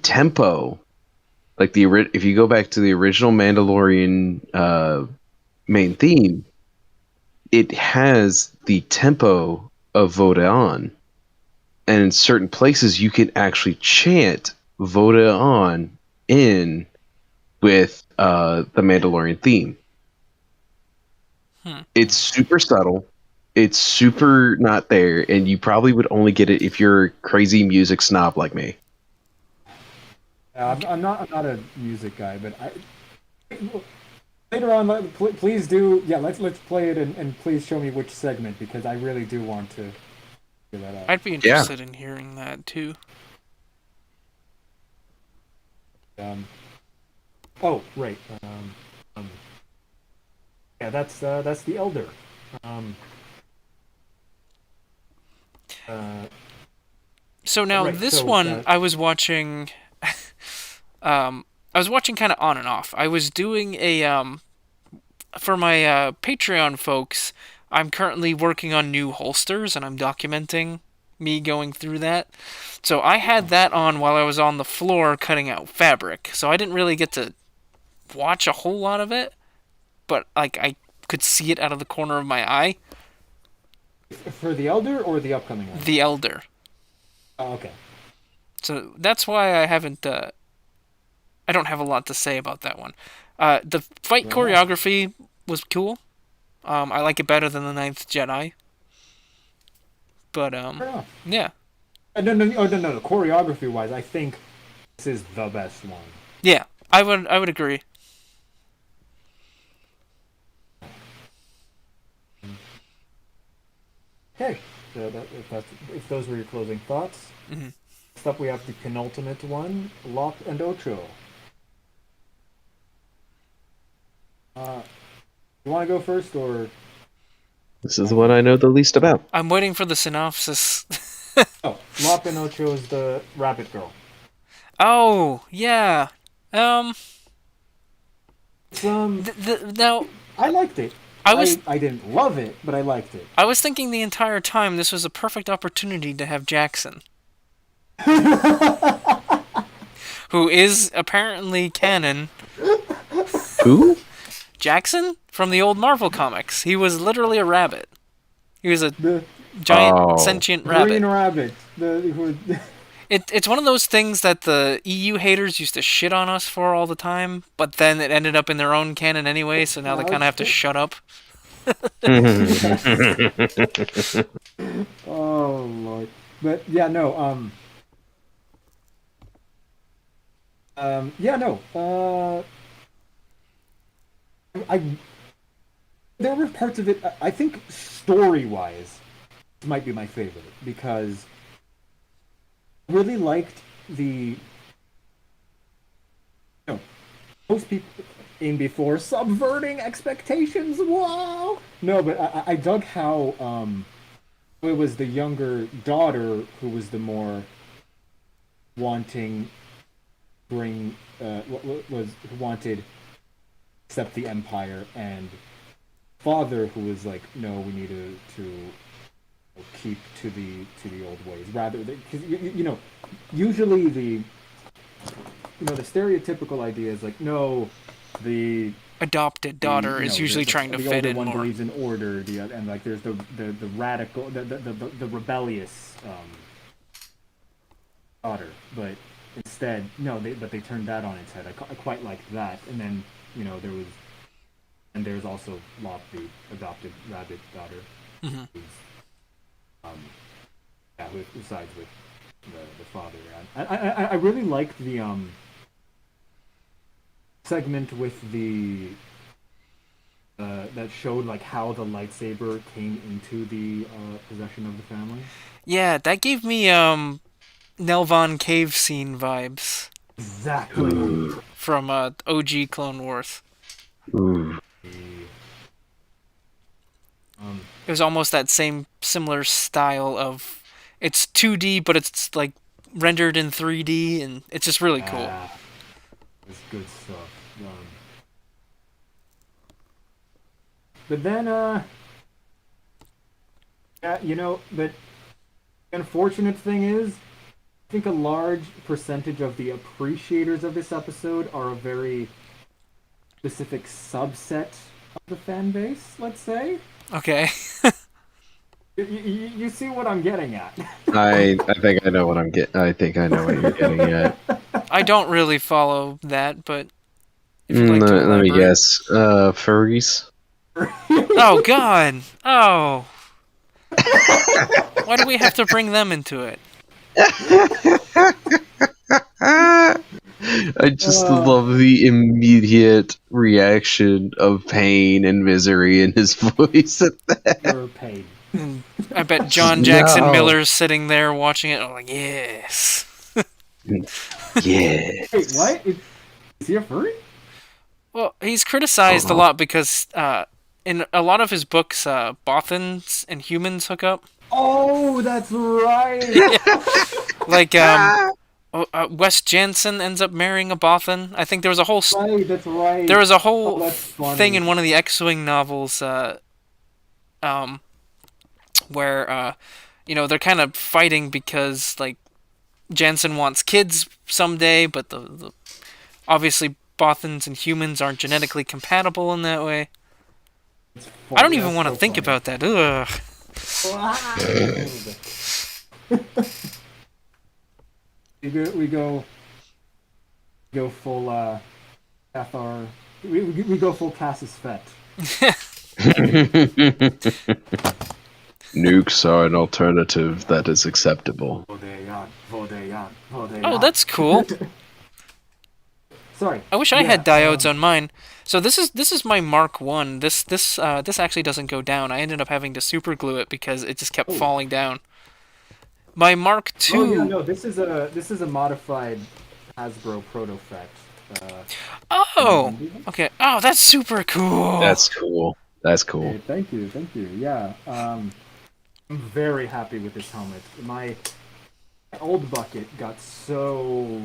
tempo, like if you go back to the original Mandalorian main theme, it has the tempo of Voda on, and in certain places you can actually chant Voda on in with the Mandalorian theme. It's super subtle. It's super not there, and you probably would only get it if you're a crazy music snob like me. I'm not a music guy, but later on, please do. Yeah, let's play it and please show me which segment because I really do want to figure that out. I'd be interested in hearing that too. Oh, right. Yeah, that's the Elder. So now right, this so, one I was watching. I was watching kind of on and off. I was doing for my Patreon folks. I'm currently working on new holsters, and I'm documenting me going through that. So I had that on while I was on the floor cutting out fabric. So I didn't really get to watch a whole lot of it, but like I could see it out of the corner of my eye. For the Elder or the upcoming one? The Elder. Oh, okay. So that's why I haven't. I don't have a lot to say about that one. The fight choreography was cool. I like it better than the Ninth Jedi. But yeah. No. Choreography wise, I think this is the best one. Yeah, I would agree. Okay, so if those were your closing thoughts. Mm-hmm. Next up, we have the penultimate one, Lop and Ocho. You want to go first, or? This is the one I know the least about. I'm waiting for the synopsis. Oh, Lop and Ocho is the rabbit girl. Oh yeah. It's, Now I liked it. I didn't love it, but I liked it. I was thinking the entire time this was a perfect opportunity to have Jackson, who is apparently canon. Who? Jackson from the old Marvel comics. He was literally a rabbit. He was a The giant Oh. sentient rabbit. green rabbit. The It's one of those things that the EU haters used to shit on us for all the time, but then it ended up in their own canon anyway, so now they kind of have to shut up. Oh Lord. But yeah, no. Yeah, no. I there were parts of it. I think story-wise, this might be my favorite because I really liked the. You know, most people in before subverting expectations. Whoa! No, but I dug how it was the younger daughter who was the more wanting bring was who wanted accept the empire, and father who was like, no, we need to keep to the old ways rather because you know usually the the stereotypical idea is like, no, the Adopted daughter is usually trying to the fit older in one more. believes in order, and like there's the radical the rebellious daughter, but instead no, they turned that on its head. I quite liked that, and then there's also Lop, the adopted rabbit daughter, who's who sides with the father. I really liked the segment with the that showed like how the lightsaber came into the possession of the family. Yeah, that gave me Nelvon cave scene vibes Exactly. from OG Clone Wars. Ooh. It was almost that same similar style of it's 2D, but it's like rendered in 3D, and it's just really cool. It's good stuff. But then, yeah, but the unfortunate thing is, I think a large percentage of the appreciators of this episode are a very specific subset of the fan base, let's say. Okay. You see what I'm getting at. I think I know what I'm getting. I think I know what you're getting at. I don't really follow that, but if you'd like to Let me elaborate. guess. Furries. Oh God! Oh. Why do we have to bring them into it? I just love the immediate reaction of pain and misery in his voice at that. You're paid. I bet John Jackson No. Miller's sitting there watching it. I'm like, yes. Yeah. Wait, what? Is he a furry? Well, he's criticized a lot because in a lot of his books, Bothans and humans hook up. Oh, that's right. Like, Wes Jansen ends up marrying a Bothan. I think there was a whole Right, that's right. there was a whole that's funny. thing in one of the X-Wing novels, where they're kind of fighting because like Jansen wants kids someday, but the obviously Bothans and humans aren't genetically compatible in that way. I don't even want to think about that. Ugh. we go full Cathar. We go full Cassis Fett. Nukes are an alternative that is acceptable. Oh, that's cool. Sorry. I wish I had diodes on mine. So this is my Mark 1. This actually doesn't go down. I ended up having to super glue it because it just kept falling down. My Mark 2. Oh yeah, no, this is a modified Hasbro Protofect. Okay. Oh, that's super cool. That's cool. That's cool. Hey, thank you. Yeah, I'm very happy with this helmet. My old bucket got so.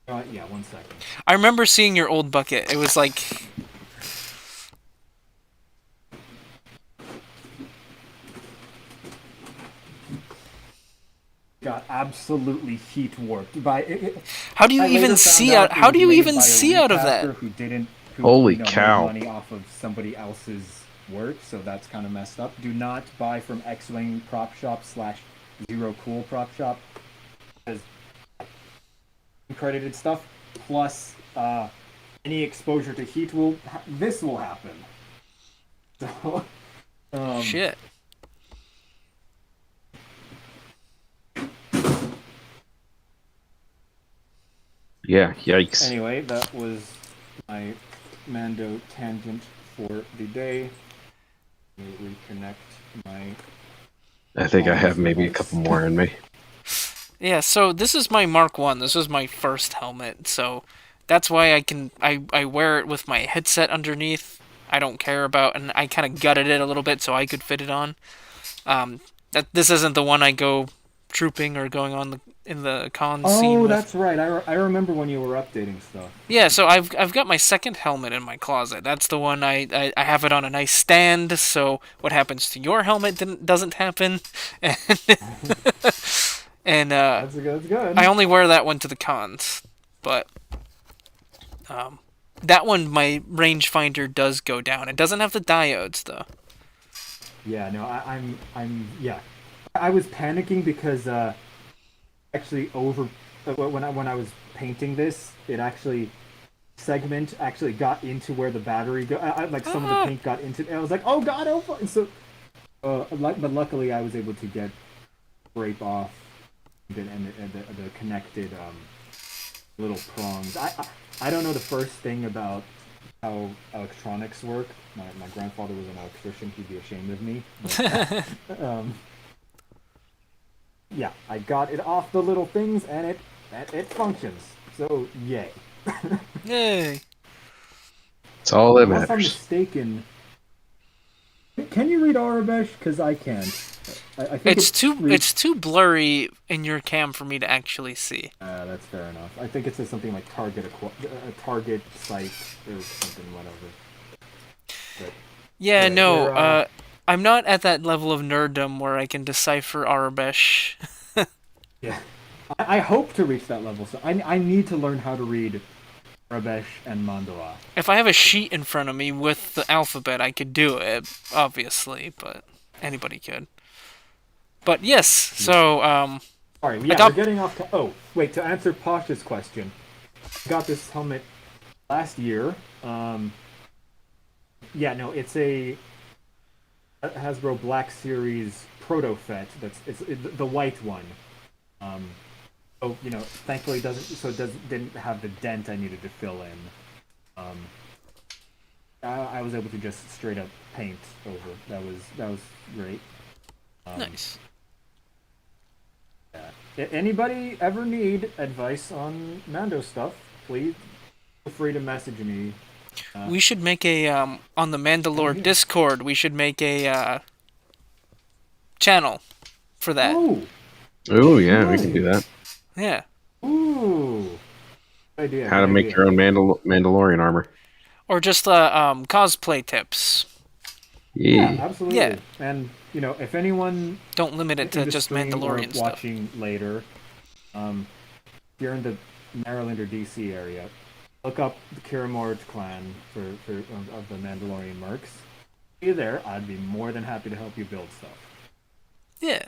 Yeah, 1 second. I remember seeing your old bucket. It was like. Got absolutely heat warped by it. How do you I later even found see out out? it How was do you made even by a see out of that? recaster who Holy made cow. money off of somebody else's work, so that's kind of messed up. Do not buy from X-Wing Prop Shop / Zero Cool Prop Shop, because uncredited stuff plus any exposure to heat this will happen. So, Shit. Yeah, yikes. anyway, that was my Mando tangent for the day. Let me reconnect my. I think I have maybe a couple more in me. Yeah, so this is my Mark 1. This is my first helmet, so that's why I wear it with my headset underneath. I don't care about, and I kind of gutted it a little bit so I could fit it on. This isn't the one I go trooping or going on in the con scene Oh, with. that's right. I remember when you were updating stuff. Yeah, so I've got my second helmet in my closet. That's the one I have it on a nice stand, so what happens to your helmet doesn't happen. And That's good. I only wear that one to the cons, but that one my rangefinder does go down. It doesn't have the diodes though. Yeah, no, yeah. I was panicking because actually when I was painting this, it actually segment actually got into where the battery like some of the paint got into. I was like, oh god, oh. And so, but luckily I was able to scrape off the connected little prongs. I don't know the first thing about how electronics work. My grandfather was an electrician. He'd be ashamed of me. But, yeah, I got it off the little things, and it functions. So yay! Yay! It's all that Unless I'm matters. mistaken, can you read Arabesh? Because I can't. I think It's too blurry in your cam for me to actually see. That's fair enough. I think it says something like target site or something, whatever. But, Yeah, no, there, I'm not at that level of nerddom where I can decipher Arabesh. yeah, I hope to reach that level. So I need to learn how to read Arabesh and Manda-LORE. If I have a sheet in front of me with the alphabet, I could do it, obviously, but anybody could. But yes, so, Alright, yeah, we're getting off to... Oh, wait, to answer Pasha's question. I got this helmet last year. Yeah, no, it's a Hasbro Black Series Proto-Fet. It's the white one. So, thankfully didn't have the dent I needed to fill in. I was able to just straight up paint over. That was great. nice. Anybody ever need advice on Mando stuff, please feel free to message me. We should make a, on the Manda-LORE Discord, we should make a, channel for that. Oh yeah, we can do that. Yeah. Ooh. Good idea. How to make your own Mandalorian armor. Or just, cosplay tips. Yeah, absolutely. Yeah. And, if anyone... Don't limit it to just Mandalorian stuff. Watching later, if you're in the Maryland or DC area, look up the Kiramorge clan of the Mandalorian mercs. If you're there, I'd be more than happy to help you build stuff. Yeah.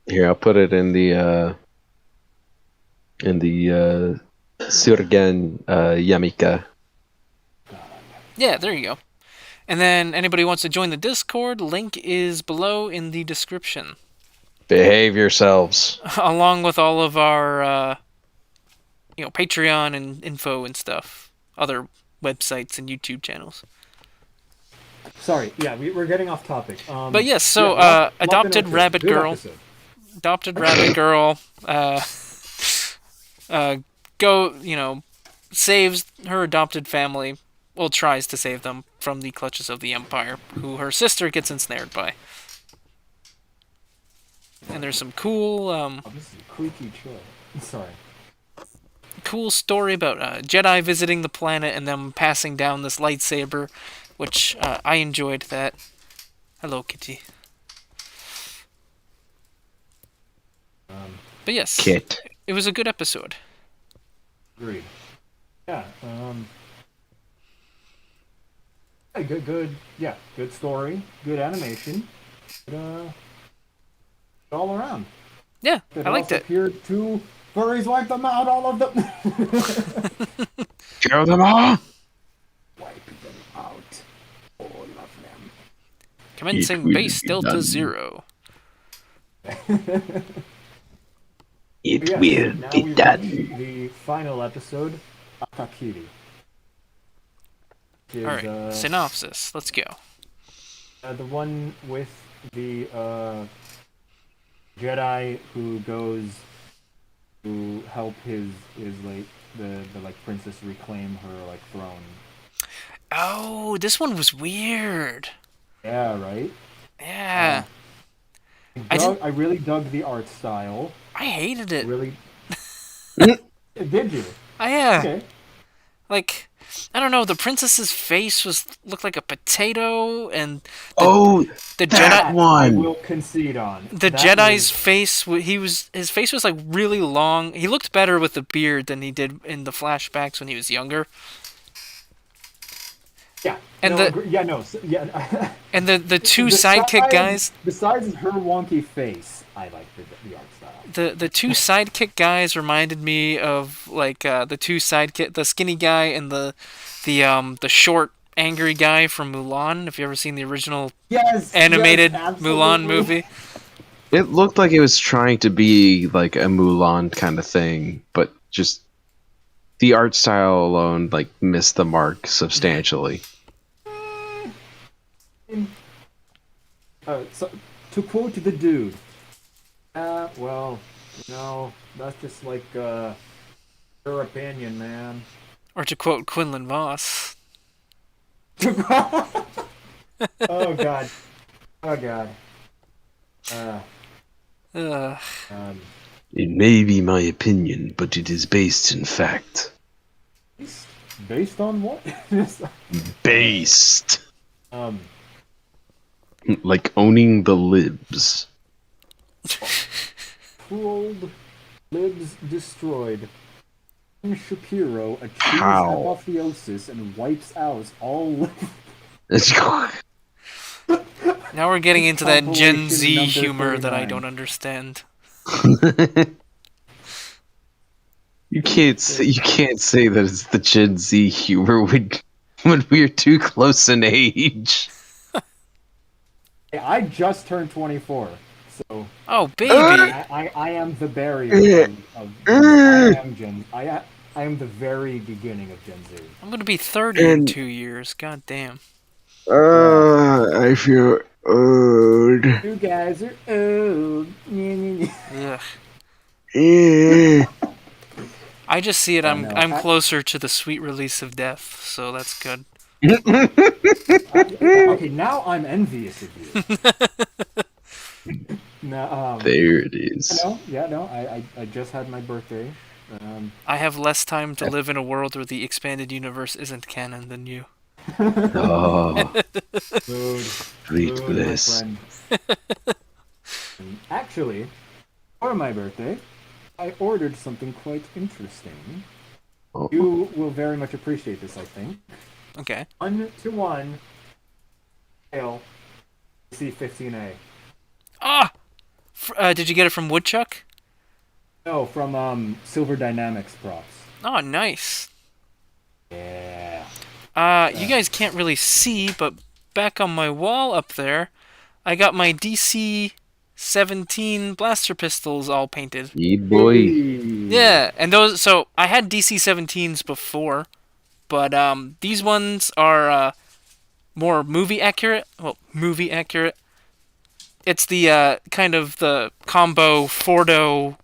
Here, I'll put it in the Surgen Yamika. Yeah, there you go. And then anybody wants to join the Discord, link is below in the description. Behave yourselves. Along with all of our, Patreon and info and stuff. Other websites and YouTube channels. Sorry, yeah, we're getting off topic. But yes, so, Lop and Adopted Ocho. Rabbit Good Girl. episode. Adopted Rabbit Girl, saves her adopted family. Well, tries to save them from the clutches of the Empire, who her sister gets ensnared by. And there's some cool, This is a creaky chill. Sorry. cool story about Jedi visiting the planet and them passing down this lightsaber, which I enjoyed that. Hello, Kitty. But yes, Kit. it was a good episode. Agreed. Yeah. Good. Yeah, good story, good animation, good, all around. Yeah, It I liked also it. appeared two furries wipe them out, all of them. Kill them all! Wipe them out, all of them. Commencing will base be Delta done. 0. It Yes, will now be we done. reach the final episode, Akakiri. Which is, Alright, synopsis. Let's go. the one with the Jedi who goes to help his like the like princess reclaim her like throne. Oh, this one was weird. Yeah, right. Yeah. I really dug the art style. I hated it. Really. Did you? Yeah. Okay. Like, I don't know, the princess's face looked like a potato, and the that Jedi one. I will concede on. the That Jedi's was- face. His face was like really long. He looked better with the beard than he did in the flashbacks when he was younger. Yeah. And no, the- agree- yeah no so, yeah. And the two Besides- sidekick guys. Besides her wonky face, I like the art style. The two sidekick guys reminded me of like the skinny guy and the short angry guy from Mulan. If you ever seen the original Yes. animated yes, Mulan absolutely. movie, It looked like it was trying to be like a Mulan kind of thing, but just the art style alone like missed the mark substantially. So, to quote the dude, well, that's just like your opinion, man. or to quote Quinlan Voss. Oh god. Ugh. It may be my opinion, but it is based in fact. Based on what? Based. um, Like owning the libs. Cruel libs destroyed. Shapiro achieves How? apotheosis and wipes out all. Now we're getting into that Gen Z Compilation number humor that I 39. don't understand. You can't say that it's the Gen Z humor when we're too close in age. Hey, I just turned 24, so Oh, baby! I am the barrier of I am the very beginning of Gen Z. I'm gonna be 30 in And- 2 years. God damn. I feel old. You guys are old. Ugh. Yeah. I just see it. I'm no, I'm I- closer to the sweet release of death, so that's good. Okay, now I'm envious of you. No, There it is. I just had my birthday. I have less time to live in a world where the expanded universe isn't canon than you. Oh, Food, sweet food, my bliss. friend. Actually, for my birthday, I ordered something quite interesting. Oh. You will very much appreciate this, I think. Okay. 1-to-1 scale C15A. Ah! Did you get it from Woodchuck? No, from Silver Dynamics props. Oh, nice. Yeah. You guys can't really see, but back on my wall up there, I got my DC-17 blaster pistols all painted. Yeah, boy. Yeah, and those. So I had DC-17s before, but these ones are more movie accurate. Well, movie accurate. It's the kind of the combo Fordo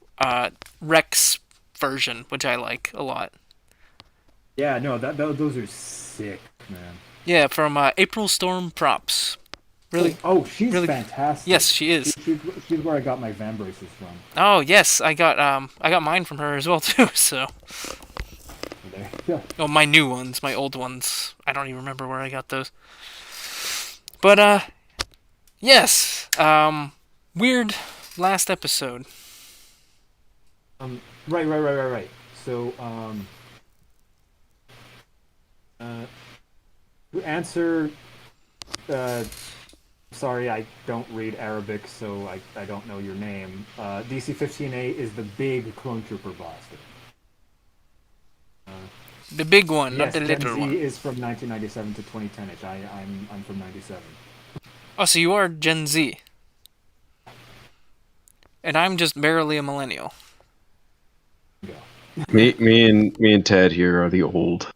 Rex version, which I like a lot. Yeah, no, those are sick, man. Yeah, from April Storm Props. Really? Oh, she's really- fantastic. Yes, she is. She's where I got my Van braces from. Oh yes, I got mine from her as well too. So, There. Yeah. oh, my new ones, my old ones, I don't even remember where I got those. But yes, weird last episode. Right. So, to answer, uh, sorry, I don't read Arabic, so I don't know your name. DC-15A is the big clone trooper blaster. The big one, not Yes, the Gen little Z one. is from 1997 to 2010ish. I'm from 97. Oh, so you are Gen Z, and I'm just barely a millennial. Go. Me and Ted here are the old.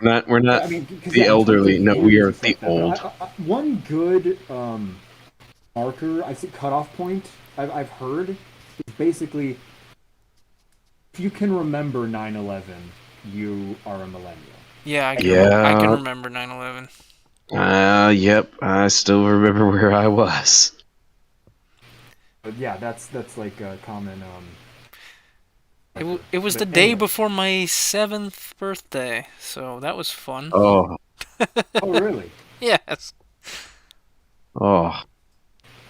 We're not I mean, because the yeah, in terms elderly. of No, we years are and stuff the like that. But old. one good marker, I see cutoff point. I've heard is basically if you can remember 9/11, you are a millennial. Yeah, I can Yeah. remember 9/11. Yep. I still remember where I was. But yeah, that's like a common It marker. it was the But day anyway. before my 7th birthday, so that was fun. Oh, Oh really? Yes. oh.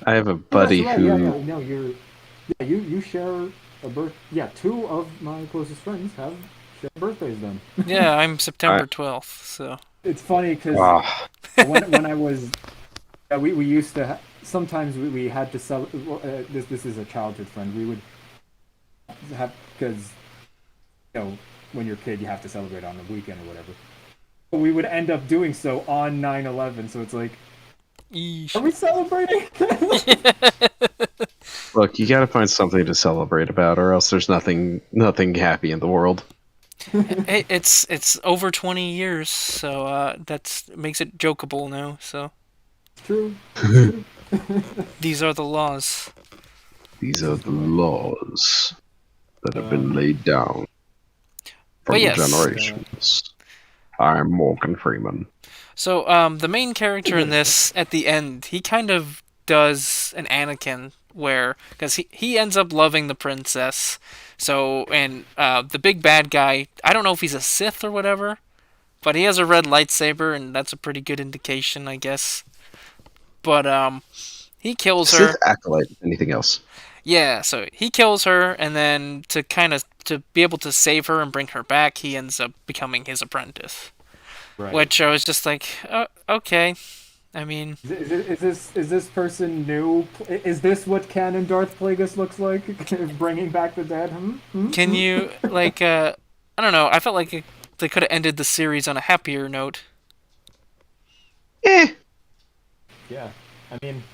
I have a Oh, that's buddy right. Yeah, who. yeah. No, you share a birth. Yeah, two of my closest friends have shared birthdays then. Yeah, I'm I, September 12th, so. It's funny because oh, when I was we used to sometimes we had to sell this is a childhood friend we would have because when you're a kid you have to celebrate on the weekend or whatever, but we would end up doing so on 9/11, so it's like are Eesh. we celebrating? look, you gotta find something to celebrate about, or else there's nothing happy in the world. It's over 20 years, so that's makes it jokeable now. So It's true. these are the laws. These This are is the correct. laws that have been um laid down But from yes, but generations. I'm Morgan Freeman. so the main pretty character in good at it. this at the end, he kind of does an Anakin where because he ends up loving the princess. So and the big bad guy, I don't know if he's a Sith or whatever, but he has a red lightsaber, and that's a pretty good indication, I guess. But he kills Sith her. acolyte, if anything else. Yeah, so he kills her, and then to be able to save her and bring her back, he ends up becoming his apprentice. Right. Which I was just like, okay. I mean, Is this person new? Is this what canon Darth Plagueis looks like? Bringing back the dead? can you like I don't know. I felt like they could have ended the series on a happier note. Eh. Yeah. I mean,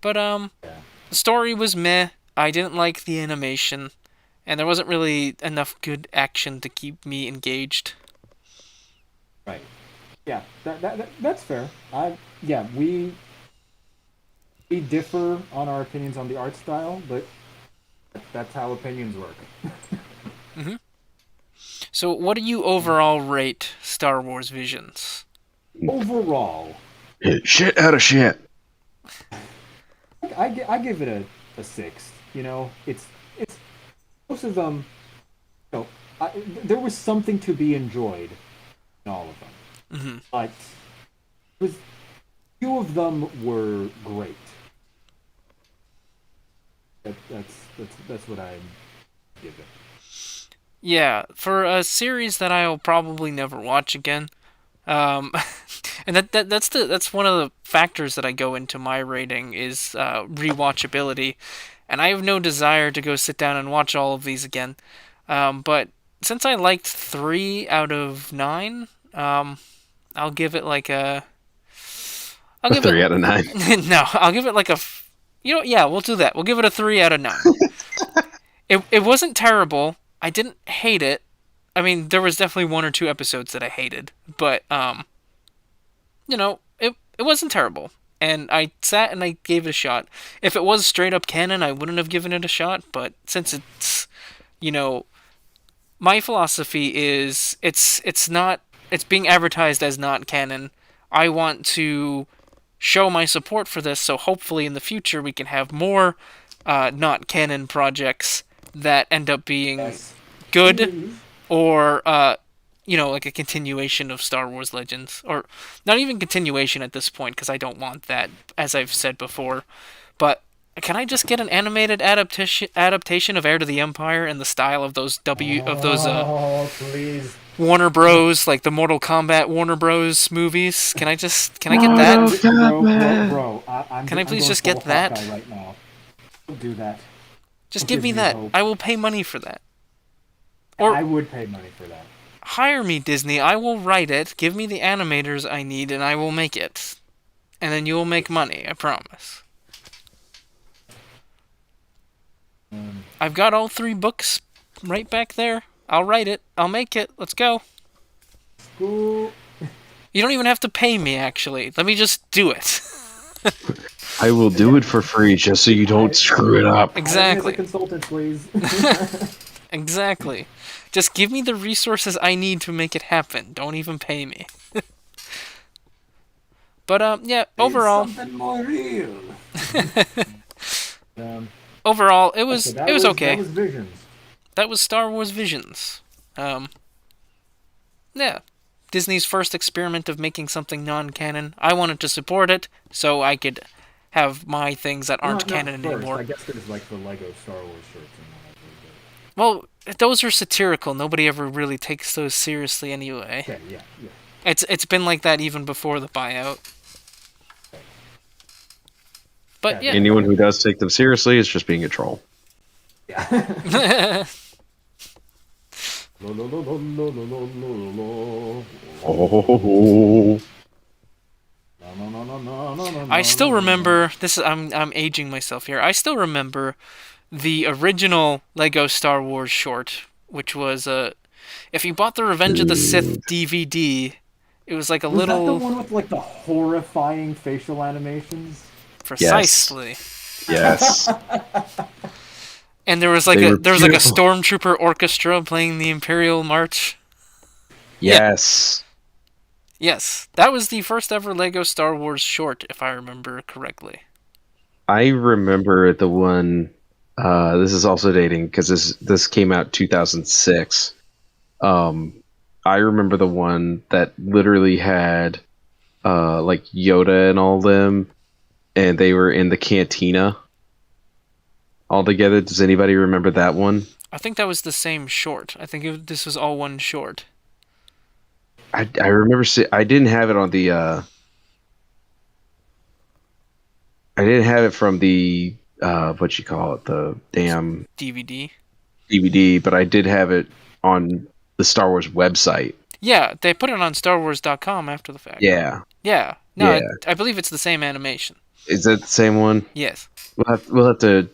But yeah. the story was meh. I didn't like the animation, and there wasn't really enough good action to keep me engaged. Right. Yeah. That's fair. Yeah, we differ on our opinions on the art style, but that's how opinions work. So, what do you overall rate Star Wars Visions? Overall, Shit out of shit. I give it a six. It's most of them. You know, there was something to be enjoyed in all of them, Hmm. but was few of them were great. That's what I give it. Yeah, for a series that I'll probably never watch again. Um, and that's one of the factors that I go into my rating is rewatchability, and I have no desire to go sit down and watch all of these again. But since I liked 3 out of 9, I'll give it like a I'll A give it 3 out of 9. no, I'll give it like yeah, we'll do that. We'll give it a 3 out of 9. It wasn't terrible. I didn't hate it. I mean, there was definitely 1 or 2 episodes that I hated, but it wasn't terrible. And I sat and I gave it a shot. If it was straight up canon, I wouldn't have given it a shot, but since it's, you know, my philosophy is it's not it's being advertised as not canon. I want to show my support for this, so hopefully in the future we can have more not canon projects that end up being Yes, good please. or like a continuation of Star Wars Legends, or not even continuation at this point because I don't want that, as I've said before. But Can I just get an animated adaptation of Heir to the Empire in the style of those Oh, please. Warner Bros, like the Mortal Kombat Warner Bros movies? Can I get that? Mortal Kombat. Bro. Can I I'm please going just full get that? Hawkeye right now. Don't do that. Just Don't give me me that. hope. I will pay money for that. I Or would pay money for that. hire me, Disney. I will write it. Give me the animators I need, and I will make it. And then you will make money. I promise. I've got all 3 books right back there. I'll write it. I'll make it. Let's go. Cool. You don't even have to pay me, actually. Let me just do it. I will do it for free just so you don't screw it up. Exactly. As a consultant, please. Exactly. Just give me the resources I need to make it happen. Don't even pay me. But yeah, overall, something more real. overall, it So was okay. That was Visions. That was Star Wars Visions. Yeah. Disney's first experiment of making something non-canon. I wanted to support it so I could have my things that aren't canon first. anymore. I guess there's like the Lego Star Wars shirts and whatever. Well, those are satirical. Nobody ever really takes those seriously anyway. Okay, yeah. It's been like that even before the buyout. But yeah. Anyone who does take them seriously is just being a troll. Yeah. Oh. I still remember this is I'm aging myself here. I still remember the original Lego Star Wars short, which was if you bought the Revenge of the Sith DVD, it was like a Was little that the one with like the horrifying facial animations? precisely. Yes. And there was like a stormtrooper orchestra playing the Imperial March. Yes. Yes, that was the first ever Lego Star Wars short, if I remember correctly. I remember the one. This is also dating because this came out 2006. I remember the one that literally had like Yoda and all them, and they were in the cantina all together. Does anybody remember that one? I think that was the same short. I think this was all one short. I remember. I didn't have it on the. I didn't have it from the what you call it, the damn DVD. DVD, but I did have it on the Star Wars website. Yeah, they put it on StarWars.com after the fact. Yeah. Yeah. No, Yeah. I believe it's the same animation. Is that the same one? Yes. We'll have to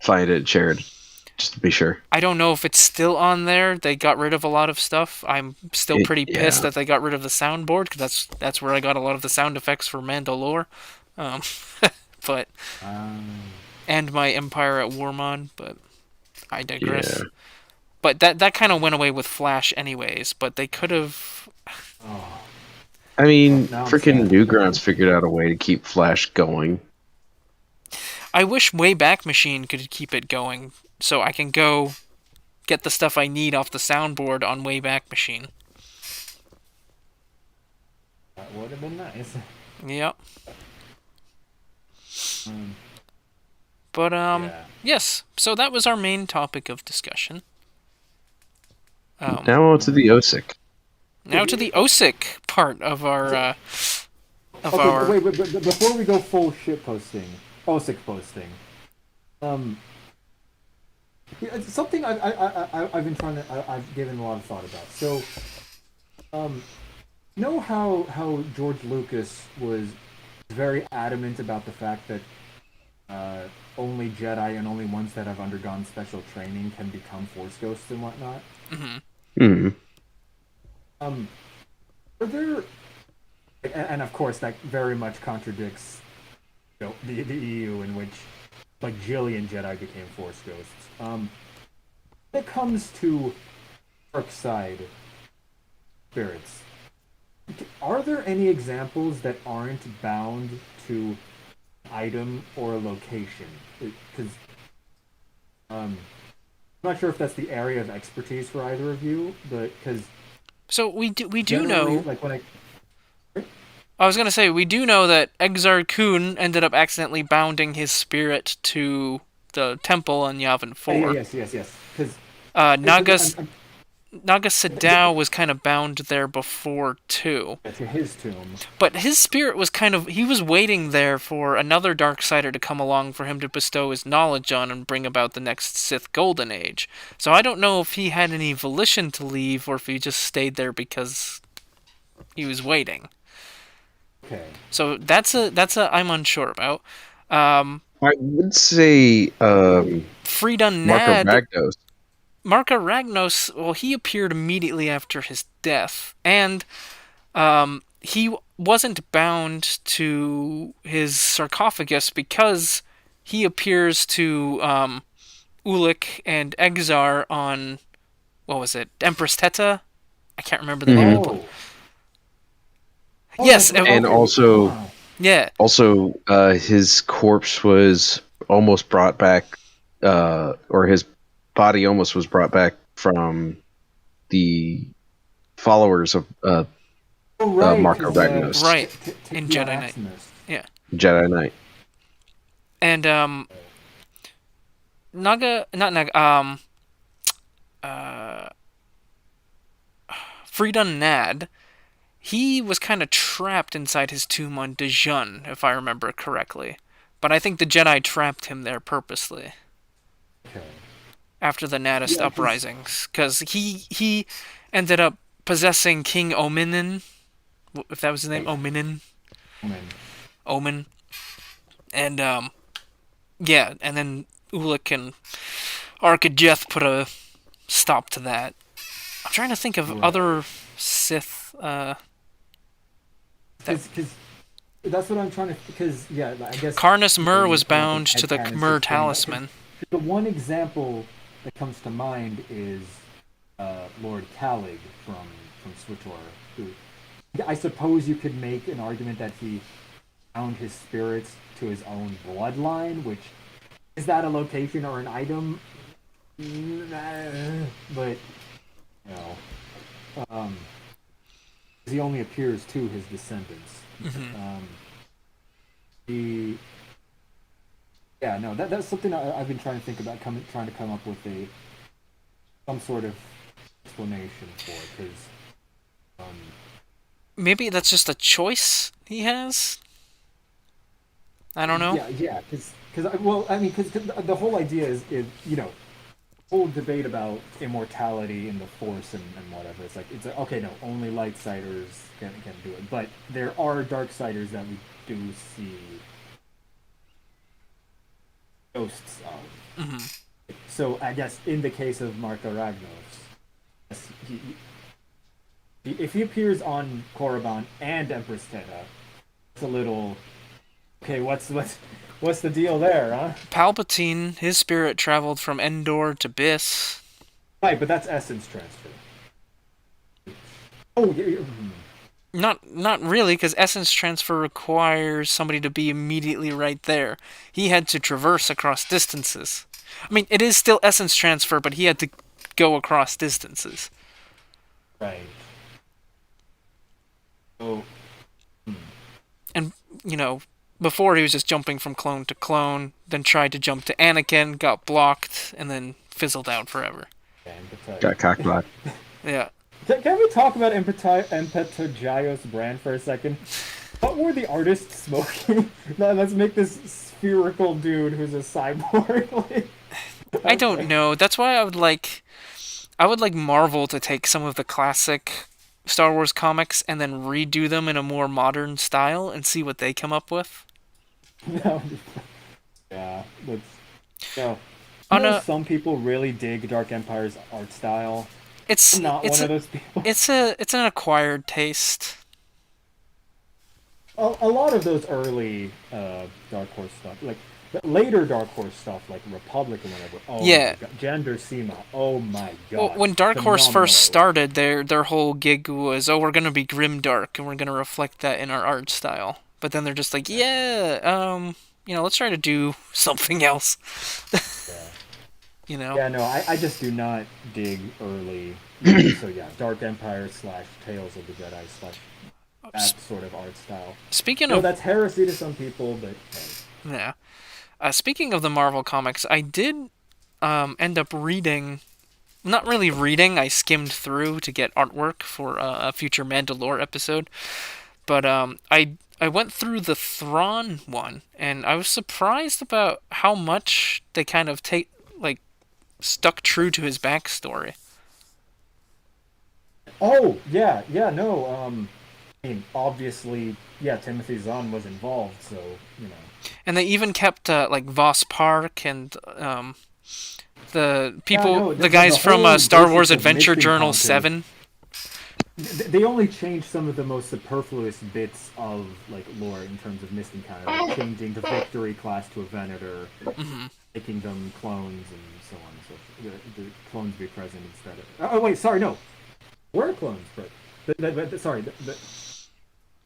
find it and share it just to be sure. I don't know if it's still on there. They got rid of a lot of stuff. I'm still pretty pissed that they got rid of the soundboard, because that's where I got a lot of the sound effects for Manda-LORE. But and my Empire at Warmon, but I digress. Yeah. But that kind of went away with Flash anyways, but they could have... I mean, now I'm freaking sad. Newgrounds figured out a way to keep Flash going. I wish Wayback Machine could keep it going, so I can go get the stuff I need off the soundboard on Wayback Machine. That would have been nice. Yep. But Yeah. yes. So that was our main topic of discussion. Now on to the Osik. Now to the Osik part of our Okay, wait, before we go full shit posting, Osik posting, it's something I've been trying to I've given a lot of thought about. So, you know how George Lucas was very adamant about the fact that only Jedi and only ones that have undergone special training can become Force ghosts and whatnot. Hmm. Are there, and of course that very much contradicts, you know, the EU, in which like Jillian Jedi became Force ghosts. When it comes to dark side spirits, are there any examples that aren't bound to item or location? Because I'm not sure if that's the area of expertise for either of you, but because So we do know. like when I was gonna say we do know that Exar Kun ended up accidentally bounding his spirit to the temple on Yavin Four. Yes. Because Nagas I'm Naga Sadao was kind of bound there before too. to his tomb. But his spirit was he was waiting there for another Darksider to come along for him to bestow his knowledge on and bring about the next Sith Golden Age. So I don't know if he had any volition to leave or if he just stayed there because he was waiting. Okay. So that's a I'm unsure about. Um, I would say Freedon Marco Nad, Ragnos. Marka Ragnos, well, he appeared immediately after his death, and he wasn't bound to his sarcophagus because he appears to Ulik and Exar on, what was it, Empress Teta? I can't remember the name of the Oh. Yes, And also, Wow. yeah, his corpse was almost brought back, or his body almost was brought back from the followers of Oh, right. Marco 'Cause, Ragnos, right, t- in yeah, Jedi Knight. Maximus. Yeah. Jedi Knight. And Naga, not Naga, Freedon Nad, he was kind of trapped inside his tomb on Dejun, if I remember correctly. But I think the Jedi trapped him there purposely Okay. after the Nadist Yeah, 'cause- uprisings, because he ended up possessing King Ominin, if that was his name, Right. Ominin, Man. Omin, and yeah, and then Ulik and Arkajeth put a stop to that. I'm trying to think of Right. other Sith. Because that's what I'm trying to. Because yeah, I guess. Karnus Mur was the bound to the headcanon Mur system, talisman. The one example that comes to mind is Lord Calig from SwitchOR. Who, I suppose you could make an argument that he bound his spirits to his own bloodline, which is that a location or an item? But you know, he only appears to his descendants. The yeah, no, that's something I've been trying to think about, trying to come up with some sort of explanation for, because Maybe that's just a choice he has. I don't know. yeah, because well, I mean, because the whole idea is you know, whole debate about immortality in the Force and whatever. It's like okay, no, only lightsiders can do it, but there are darksiders that we do see ghosts of. So I guess in the case of Marco Ragnos, yes, if he appears on Korriban and Empress Teta, it's a little okay. What's the deal there, huh? Palpatine, his spirit traveled from Endor to Biss. Right, but that's essence transfer. Oh, Not really, because essence transfer requires somebody to be immediately right there. He had to traverse across distances. I mean, it is still essence transfer, but he had to go across distances. right. So, And, you know, before he was just jumping from clone to clone, then tried to jump to Anakin, got blocked, and then fizzled out forever. Got cockblocked. Yeah. Can we talk about Empetogios brand for a second? What were the artists smoking? No, let's make this spherical dude who's a cyborg. I don't know. That's why I would like Marvel to take some of the classic Star Wars comics and then redo them in a more modern style and see what they come up with. No. Yeah, that's. No. On You know, a- some people really dig Dark Empire's art style. It's I'm not it's one of a, those people. it's an acquired taste. A lot of those early Dark Horse stuff, like the later Dark Horse stuff, like Republic and whatever. Oh Yeah. my god, Gender Sema. Oh my god. Well, when Dark Horse first Phenomenal. started, their whole gig was, oh, we're gonna be grim dark and we're gonna reflect that in our art style. But then they're just like, yeah, let's try to do something else. Yeah, no, I just do not dig early. So yeah, Dark Empire / Tales of the Jedi / that sort of art style. Speaking No, of that's heresy to some people, but hey. yeah, speaking of the Marvel comics, I did end up reading. Not really reading. I skimmed through to get artwork for a future Manda-LORE episode. But I went through the Thrawn one, and I was surprised about how much they kind of stuck true to his backstory. Oh, yeah, no. I mean, obviously, yeah, Timothy Zahn was involved, so you know. And they even kept Voss Park and the people, Yeah, no, the guys the from whole Star Wars basics of Adventure Mist Journal Encounter, 7. They only changed some of the most superfluous bits of like lore in terms of Mist Encounter, like changing the Victory class to a Venator, making them clones and so on. So the clones be present instead of. Oh wait, sorry, no, were clones, but sorry,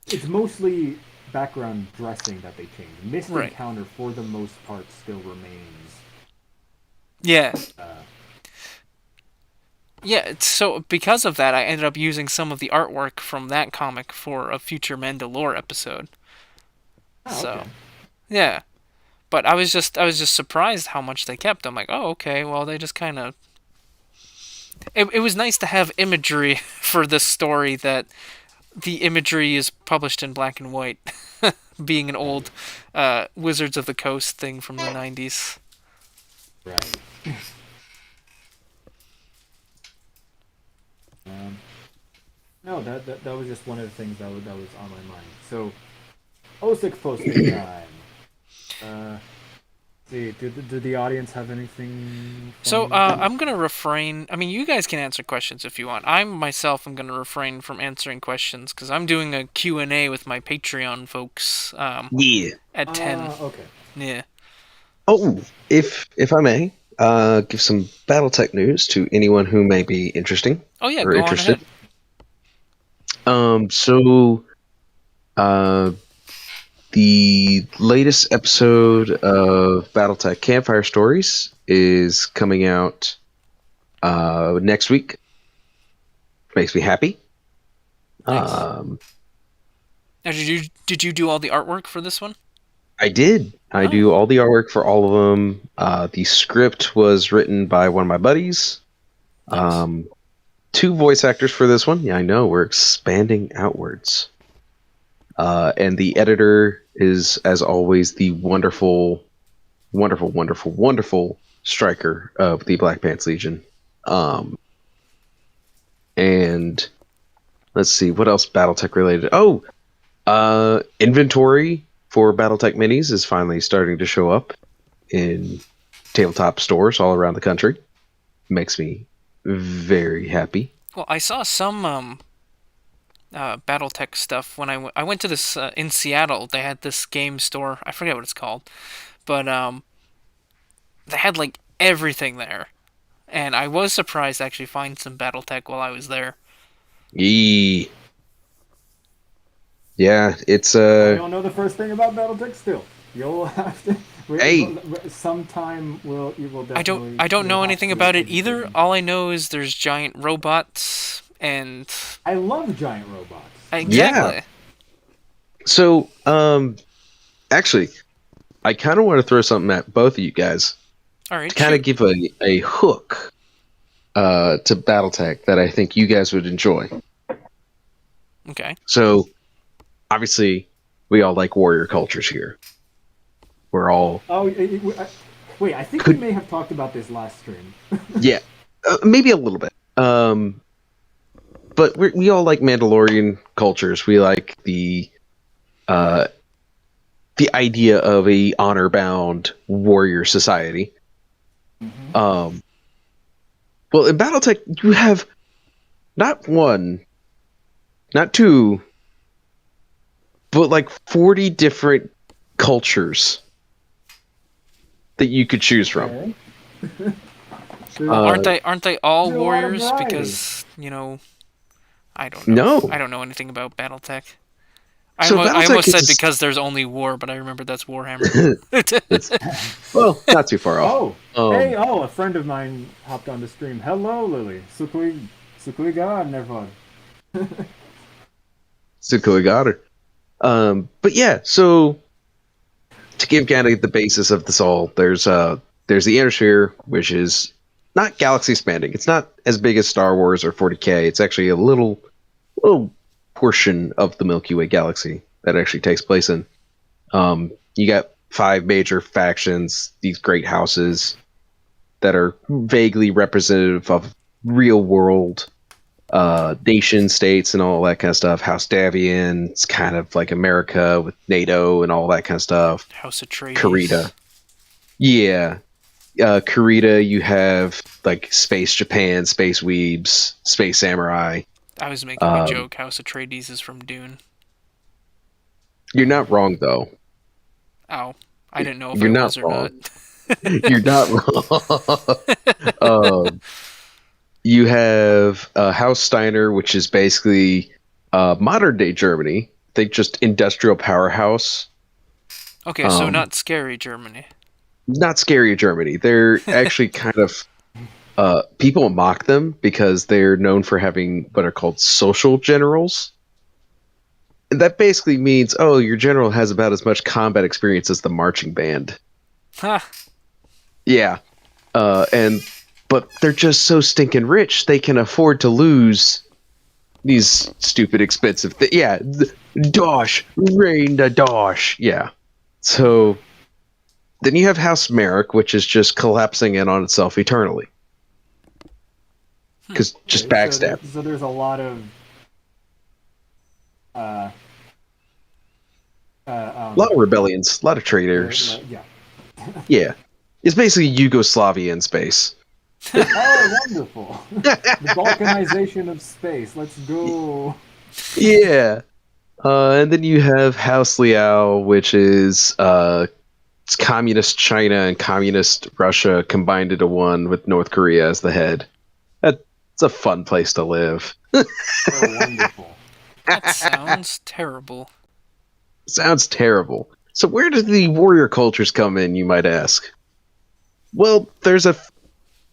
it's mostly background dressing that they changed. Mist Right. Encounter, for the most part, still remains. Yeah. Uh, Yeah, so because of that, I ended up using some of the artwork from that comic for a future Manda-LORE episode. So, okay. yeah. But I was just surprised how much they kept. I'm like, oh, okay, well, they just kind of. It was nice to have imagery for this story that the imagery is published in black and white, being an old Wizards of the Coast thing from the 90s. Right. No, that was just one of the things that was on my mind. So, Osik posting time. See, did the audience have anything? So Funny? I'm gonna refrain. I mean, you guys can answer questions if you want. I myself am gonna refrain from answering questions because I'm doing a Q&A with my Patreon folks Yeah. at 10. Okay. Yeah. Oh, if I may, give some BattleTech news to anyone who may be interesting Oh yeah, or go on interested. ahead. So, the latest episode of BattleTech Campfire Stories is coming out next week. Makes me happy. Nice. Now, did you do all the artwork for this one? I did. I Oh. do all the artwork for all of them. The script was written by one of my buddies. Nice. 2 voice actors for this one. Yeah, I know. We're expanding outwards. And the editor is, as always, the wonderful, wonderful, wonderful, wonderful striker of the Black Pants Legion. And let's see, what else BattleTech related? Oh, inventory for BattleTech minis is finally starting to show up in tabletop stores all around the country. Makes me very happy. Well, I saw some BattleTech stuff when I went to this in Seattle. They had this game store. I forget what it's called, but they had like everything there, and I was surprised to actually find some BattleTech while I was there. I Yeah, it's I don't know the first thing about BattleTech still. You'll have to. Hey. Sometime you will definitely. I don't you'll know have anything to about it educate either. me. All I know is there's giant robots and I love giant robots. exactly. so actually I kind of want to throw something at both of you guys All right. to kind of Shoot. give a hook to BattleTech that I think you guys would enjoy. Okay. So obviously we all like warrior cultures here. We're all Oh, wait. I think Could- we may have talked about this last stream. yeah, maybe a little bit. But we all like Mandalorian cultures. We like the idea of a honor-bound warrior society. Well, in BattleTech, you have not one, not two, but like 40 different cultures that you could choose from. Okay. Aren't they all there's a lot of warriors? variety. Because I don't know. No. I don't know anything about BattleTech. So I BattleTech almost said is- because there's only war, but I remember that's Warhammer. Well, not too far off. Hey, a friend of mine hopped on the stream. Hello, Lily. Sukui God, never. Sukoi got her. But yeah, so to give kind of the basis of this all, there's the Inner Sphere, which is not galaxy spanning. It's not as big as Star Wars or 40K. It's actually a little portion of the Milky Way galaxy that it actually takes place in. You got 5 major factions, these great houses that are vaguely representative of real world nation states and all that kind of stuff. House Davian, it's kind of like America with NATO and all that kind of stuff. House Atreides. Kurita. Yeah. Kurita, you have like Space Japan, Space Weebs, Space Samurai. I was making a joke. House Atreides is from Dune. You're not wrong, though. Oh, I didn't know if You're I not was or wrong. not. You're not wrong. You have House Steiner, which is basically modern day Germany. Think just industrial powerhouse. Okay, so not scary Germany. Not scary Germany. They're actually kind of people mock them because they're known for having what are called social generals. And that basically means, oh, your general has about as much combat experience as the marching band. Huh. Yeah. But they're just so stinking rich, they can afford to lose these stupid expensive Dosh, rain the Dosh. Yeah. So then you have House Merrick, which is just collapsing in on itself eternally. Because just backstab. So there's a lot of a lot of rebellions, a lot of traitors. yeah. Yeah. It's basically Yugoslavia in space. Oh, wonderful! The balkanization of space. Let's go. Yeah. And then you have House Liao, which is it's communist China and communist Russia combined into one with North Korea as the head. It's a fun place to live. Oh, wonderful. That sounds terrible. Sounds terrible. So where do the warrior cultures come in, you might ask? Well, there's a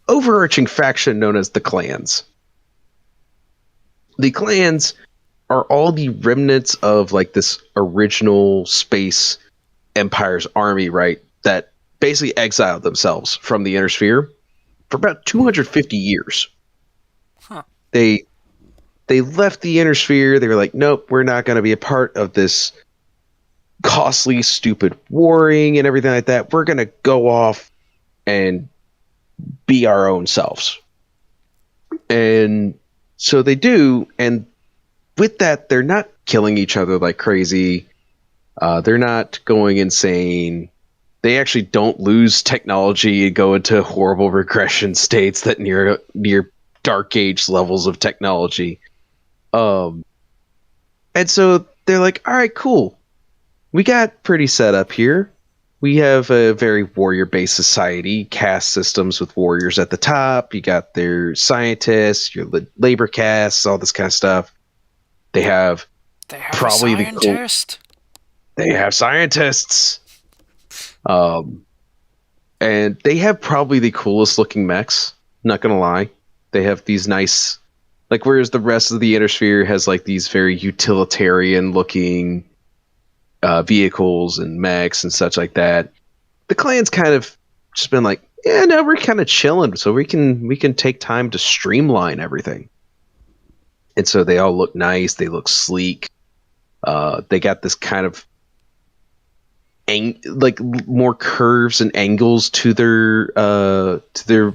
overarching faction known as the clans. The clans are all the remnants of like this original space empire's army, right? That basically exiled themselves from the Inner Sphere for about 250 years. Huh. They left the Inner Sphere. They were like, nope, we're not going to be a part of this costly, stupid warring and everything like that. We're going to go off and be our own selves. And so they do, and with that, they're not killing each other like crazy. They're not going insane. They actually don't lose technology and go into horrible regression states that near dark age levels of technology. And so they're like, all right, cool. We got pretty set up here. We have a very warrior-based society, caste systems with warriors at the top. You got their scientists, your labor castes, all this kind of stuff. They have probably a scientist. They have scientists. And they have probably the coolest looking mechs. Not gonna lie, they have these nice, like, whereas the rest of the Inner Sphere has like these very utilitarian looking vehicles and mechs and such like that. The clan's kind of just been like, yeah, no, we're kind of chilling, so we can take time to streamline everything. And so they all look nice. They look sleek. They got this kind of like more curves and angles to their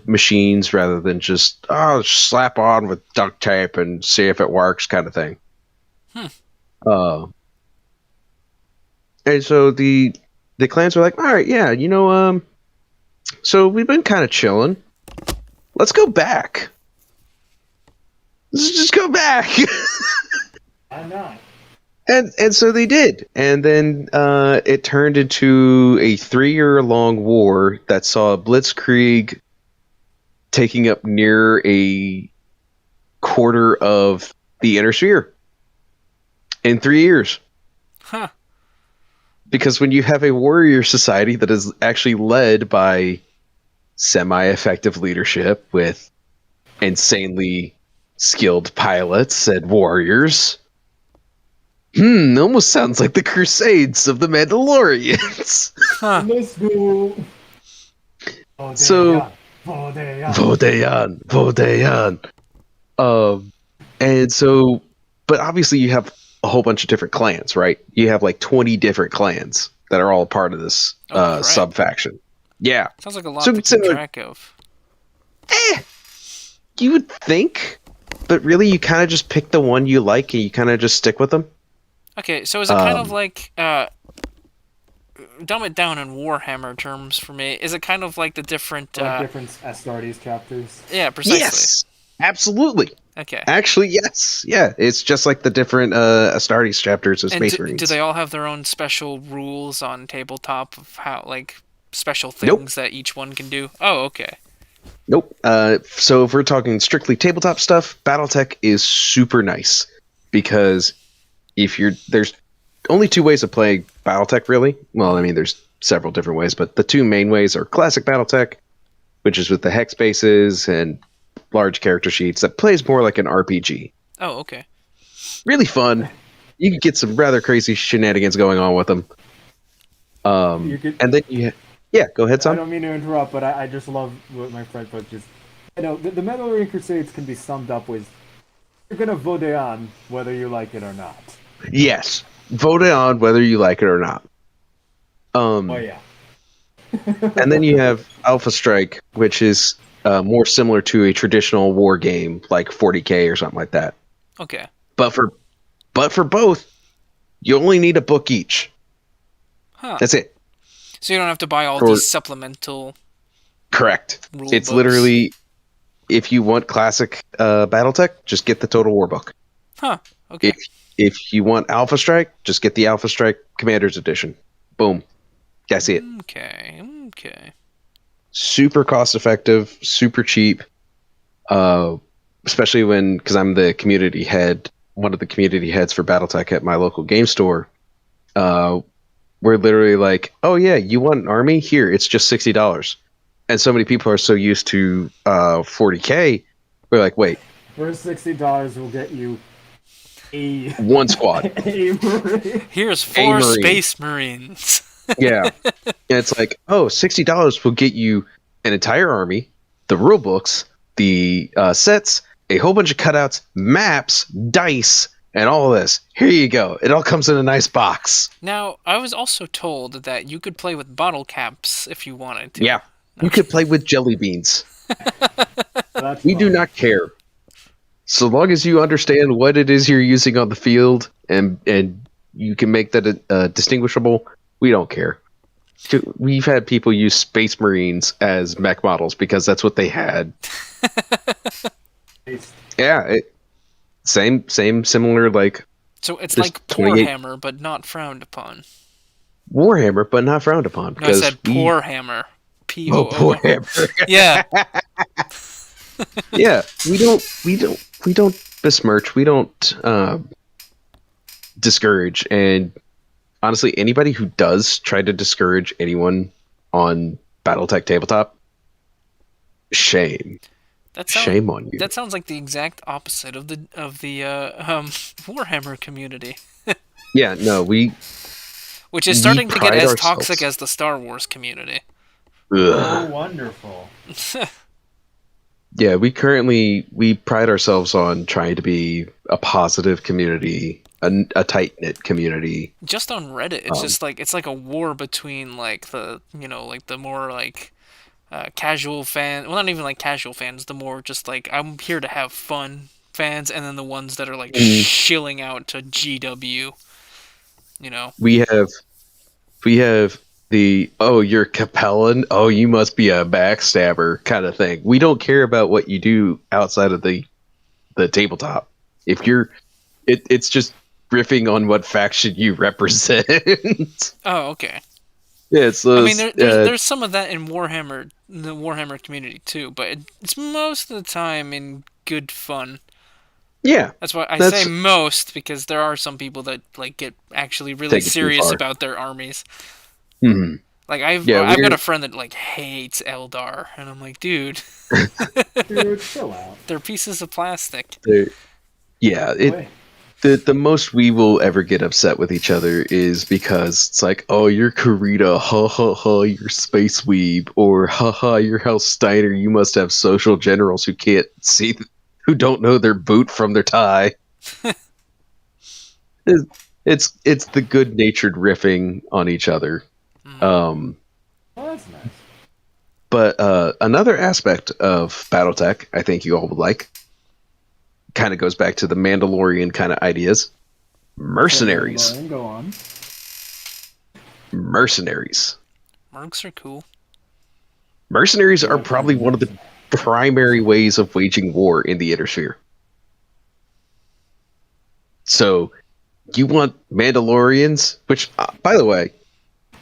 machines rather than just slap on with duct tape and see if it works kind of thing. And so the clans are like, all right, yeah, so we've been kind of chilling. Let's go back. Let's just go back. Why not? And so they did. And then it turned into a 3-year-long war that saw Blitzkrieg taking up near a quarter of the Inner Sphere in 3 years. Huh. Because when you have a warrior society that is actually led by semi-effective leadership with insanely skilled pilots and warriors, Almost sounds like the Crusades of the Mandalorians. Huh. Let's go. So, Vodeyan. Vodeyan. And so, but obviously you have a whole bunch of different clans, right? You have like 20 different clans that are all part of this Oh, crap. sub faction. Yeah. Sounds like a lot So to it's keep similar- track of. You would think, but really you kind of just pick the one you like and you kind of just stick with them. Okay, so is it kind of like dumb it down in Warhammer terms for me? Is it kind of like the different? Like different Astartes chapters. Yeah, precisely. Yes, absolutely. Okay. Actually, yes. Yeah, it's just like the different Astartes chapters of And Space do Marines. they all have their own special rules on tabletop of how, like, special things that each one can do? Oh, okay. Nope. So if we're talking strictly tabletop stuff, Battletech is super nice because there's only two ways of playing Battletech, really. Well, I mean, there's several different ways, but the two main ways are classic Battletech, which is with the hex bases and large character sheets that plays more like an RPG. Oh, okay. Really fun. You can get some rather crazy shenanigans going on with them. And then go ahead, I Sam. don't mean to interrupt, but I just love what my friend put. Just the Mandalorian Crusades can be summed up with you're gonna vote on whether you like it or not. Yes, vote it on whether you like it or not. Oh yeah. And then you have Alpha Strike, which is more similar to a traditional war game like 40K or something like that. Okay. But for both, you only need a book each. Huh. That's it. So you don't have to buy all For- these supplemental. Correct. Rule It's books. literally, if you want classic Battletech, just get the Total War book. Huh. Okay. If you want Alpha Strike, just get the Alpha Strike Commander's Edition. Boom. That's it. Okay. Okay. Super cost effective, super cheap. Especially because I'm the community head, one of the community heads for Battletech at my local game store. We're literally like, oh yeah, you want an army? Here, it's just $60. And so many people are so used to 40K, we're like, wait, Whereas $60 will get you a one squad. a Marine. Here's 4 Marine. Space Marines. Yeah. And it's like, oh, $60 will get you an entire army, the rule books, the sets, a whole bunch of cutouts, maps, dice, and all this. Here you go. It all comes in a nice box. Now, I was also told that you could play with bottle caps if you wanted to. Yeah. You could play with jelly beans. That's We do fun. not care. So long as you understand what it is you're using on the field and you can make that distinguishable, we don't care. We've had people use Space Marines as mech models because that's what they had. Yeah, same, similar, like So it's There's like 28 Poorhammer, but not frowned upon. Warhammer, but not frowned upon. No, I said Poorhammer. P-O-O. Oh, Warhammer. Yeah. Yeah, we don't besmirch. We don't discourage. And honestly, anybody who does try to discourage anyone on BattleTech tabletop, shame. Shame on you. That sounds like the exact opposite of the Warhammer community, Yeah, no, we. which is We starting to get pride as ourselves. toxic as the Star Wars community. Oh, Ugh. wonderful. Yeah, we pride ourselves on trying to be a positive community, a tight knit community. Just on Reddit, it's just like it's like a war between like the like the more like casual fan, well, not even like casual fans, the more just like I'm here to have fun fans, and then the ones that are like shilling out to GW. We have the, oh, you're Capellan, oh, you must be a backstabber kind of thing. We don't care about what you do outside of the tabletop. If it's just riffing on what faction you represent. Oh, okay. Yeah, it's I mean, there's some of that in Warhammer, the Warhammer community too, but it's most of the time in good fun. yeah, That's why I That's- say most, because there are some people that like get actually really Take it too serious far. about their armies. Mhm. Like I've Yeah, got we're- a friend that like hates Eldar, and I'm like, dude, Dude, chill out. they're pieces of plastic. yeah. Wait. The most we will ever get upset with each other is because it's like, oh, you're Karita, ha ha ha, you're Space Weeb, or ha ha, you're House Steiner, you must have social generals who can't see, who don't know their boot from their tie. It's the good natured riffing on each other. Well, that's nice. But another aspect of BattleTech, I think you all would like, kind of goes back to the Mandalorian kind of ideas. Mercenaries. Mandalorian, go on. Mercenaries. Mercs are cool. Mercenaries are probably one of the primary ways of waging war in the Inner Sphere. So, you want Mandalorians, which, by the way,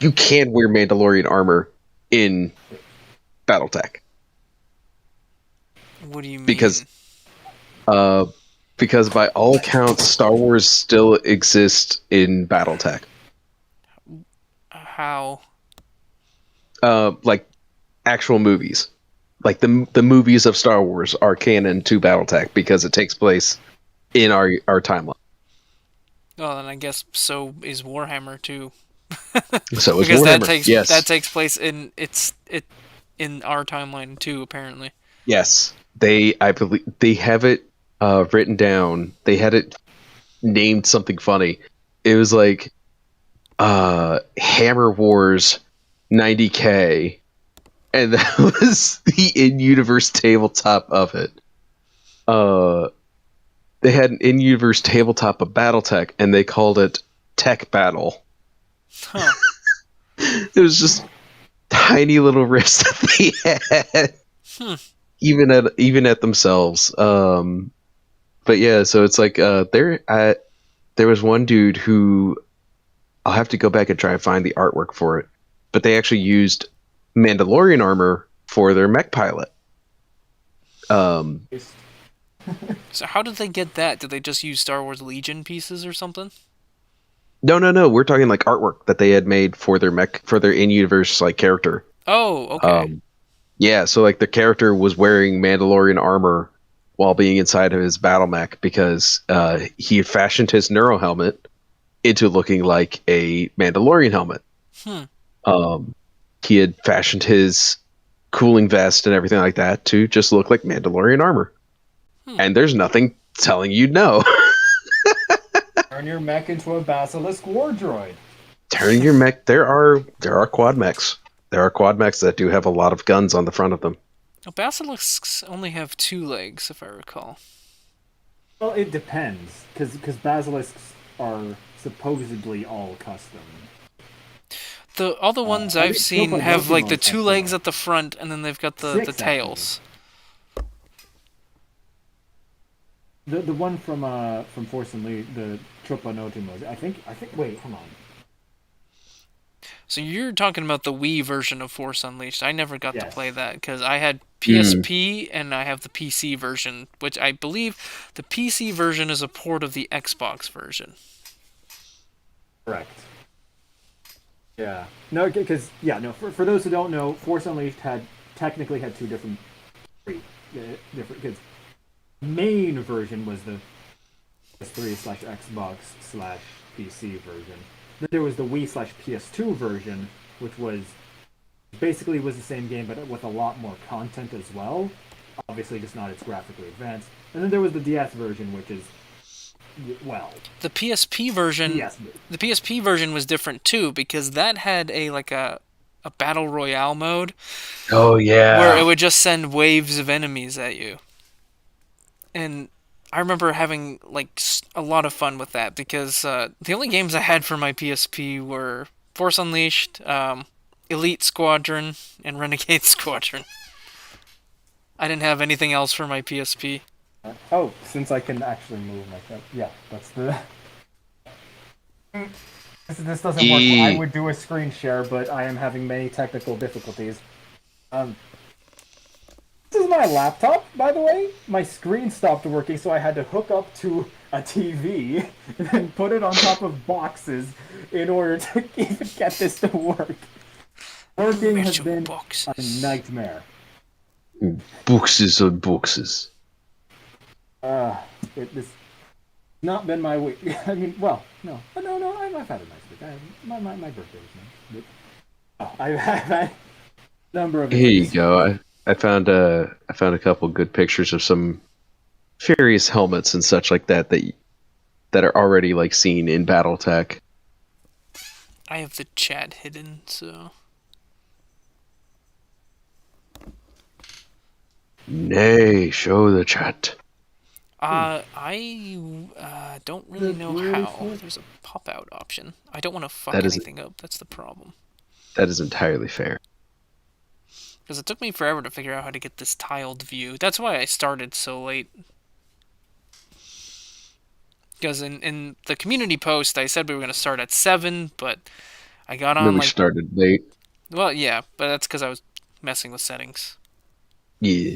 you can wear Mandalorian armor in BattleTech. What do you mean? Because by all accounts, Star Wars still exists in BattleTech. How? Like actual movies, like the movies of Star Wars are canon to BattleTech because it takes place in our timeline. Well, then I guess so is Warhammer too. So is Because Warhammer. that takes place in in our timeline too, apparently. Yes, I believe they have it written down. They had it named something funny. It was like Hammer Wars 90K, and that was the in-universe tabletop of it. They had an in-universe tabletop of BattleTech, and they called it Tech Battle. Huh. It was just tiny little riffs that they had, even at themselves. But yeah, so it's like there was one dude who, I'll have to go back and try and find the artwork for it, but they actually used Mandalorian armor for their mech pilot. So how did they get that? Did they just use Star Wars Legion pieces or something? No. We're talking like artwork that they had made for their in-universe like character. Oh, okay. Yeah, so like the character was wearing Mandalorian armor while being inside of his battle mech because he had fashioned his neuro helmet into looking like a Mandalorian helmet. He had fashioned his cooling vest and everything like that to just look like Mandalorian armor. And there's nothing telling you no. Turn your mech into a basilisk war droid. Turn your mech. There are quad mechs. There are quad mechs that do have a lot of guns on the front of them. Well, basilisks only have 2 legs, if I recall. Well, it depends, because basilisks are supposedly all custom. All the ones I've seen have like the 2 legs at the front, and then they've got the tails. The one from Force Unleashed, the Lop and Ocho, I think. Wait, hold on. So you're talking about the Wii version of Force Unleashed. I never got to play that because I had PSP and I have the PC version, which I believe the PC version is a port of the Xbox version. Correct. Yeah. No, because for those who don't know, Force Unleashed technically had 2 different. Because main version was the PS3/Xbox/PC version. Then there was the Wii/PS2 version, which was basically the same game, but with a lot more content as well. Obviously, just not as graphically advanced. And then there was the DS version, which is the PSP version. The PSP version was different too because that had a battle royale mode. Oh yeah. Where it would just send waves of enemies at you. And I remember having a lot of fun with that because the only games I had for my PSP were Force Unleashed, Elite Squadron, and Renegade Squadron. I didn't have anything else for my PSP. Since I can actually move like that, yeah, that's the. This doesn't work. I would do a screen share, but I am having many technical difficulties. This is my laptop, by the way. My screen stopped working, so I had to hook up to a TV and then put it on top of boxes in order to even get this to work. Working has been a nightmare. Boxes on boxes. Not been my week. I mean, well, no. No, I've had a nice week. My birthday was nice. But, I've had a number of Here you interesting go. weeks. I found a couple good pictures of some various helmets and such like that are already like seen in BattleTech. I have the chat hidden, so Nay, show the chat. I don't really know really how. slick. There's a pop-out option. I don't want to fuck That is anything up. That's the problem. that is entirely fair. Because it took me forever to figure out how to get this tiled view. That's why I started so late. Because in the community post, I said we were going to start at 7, but I got And then on we like... started late. Well, yeah, but that's because I was messing with settings. Yeah.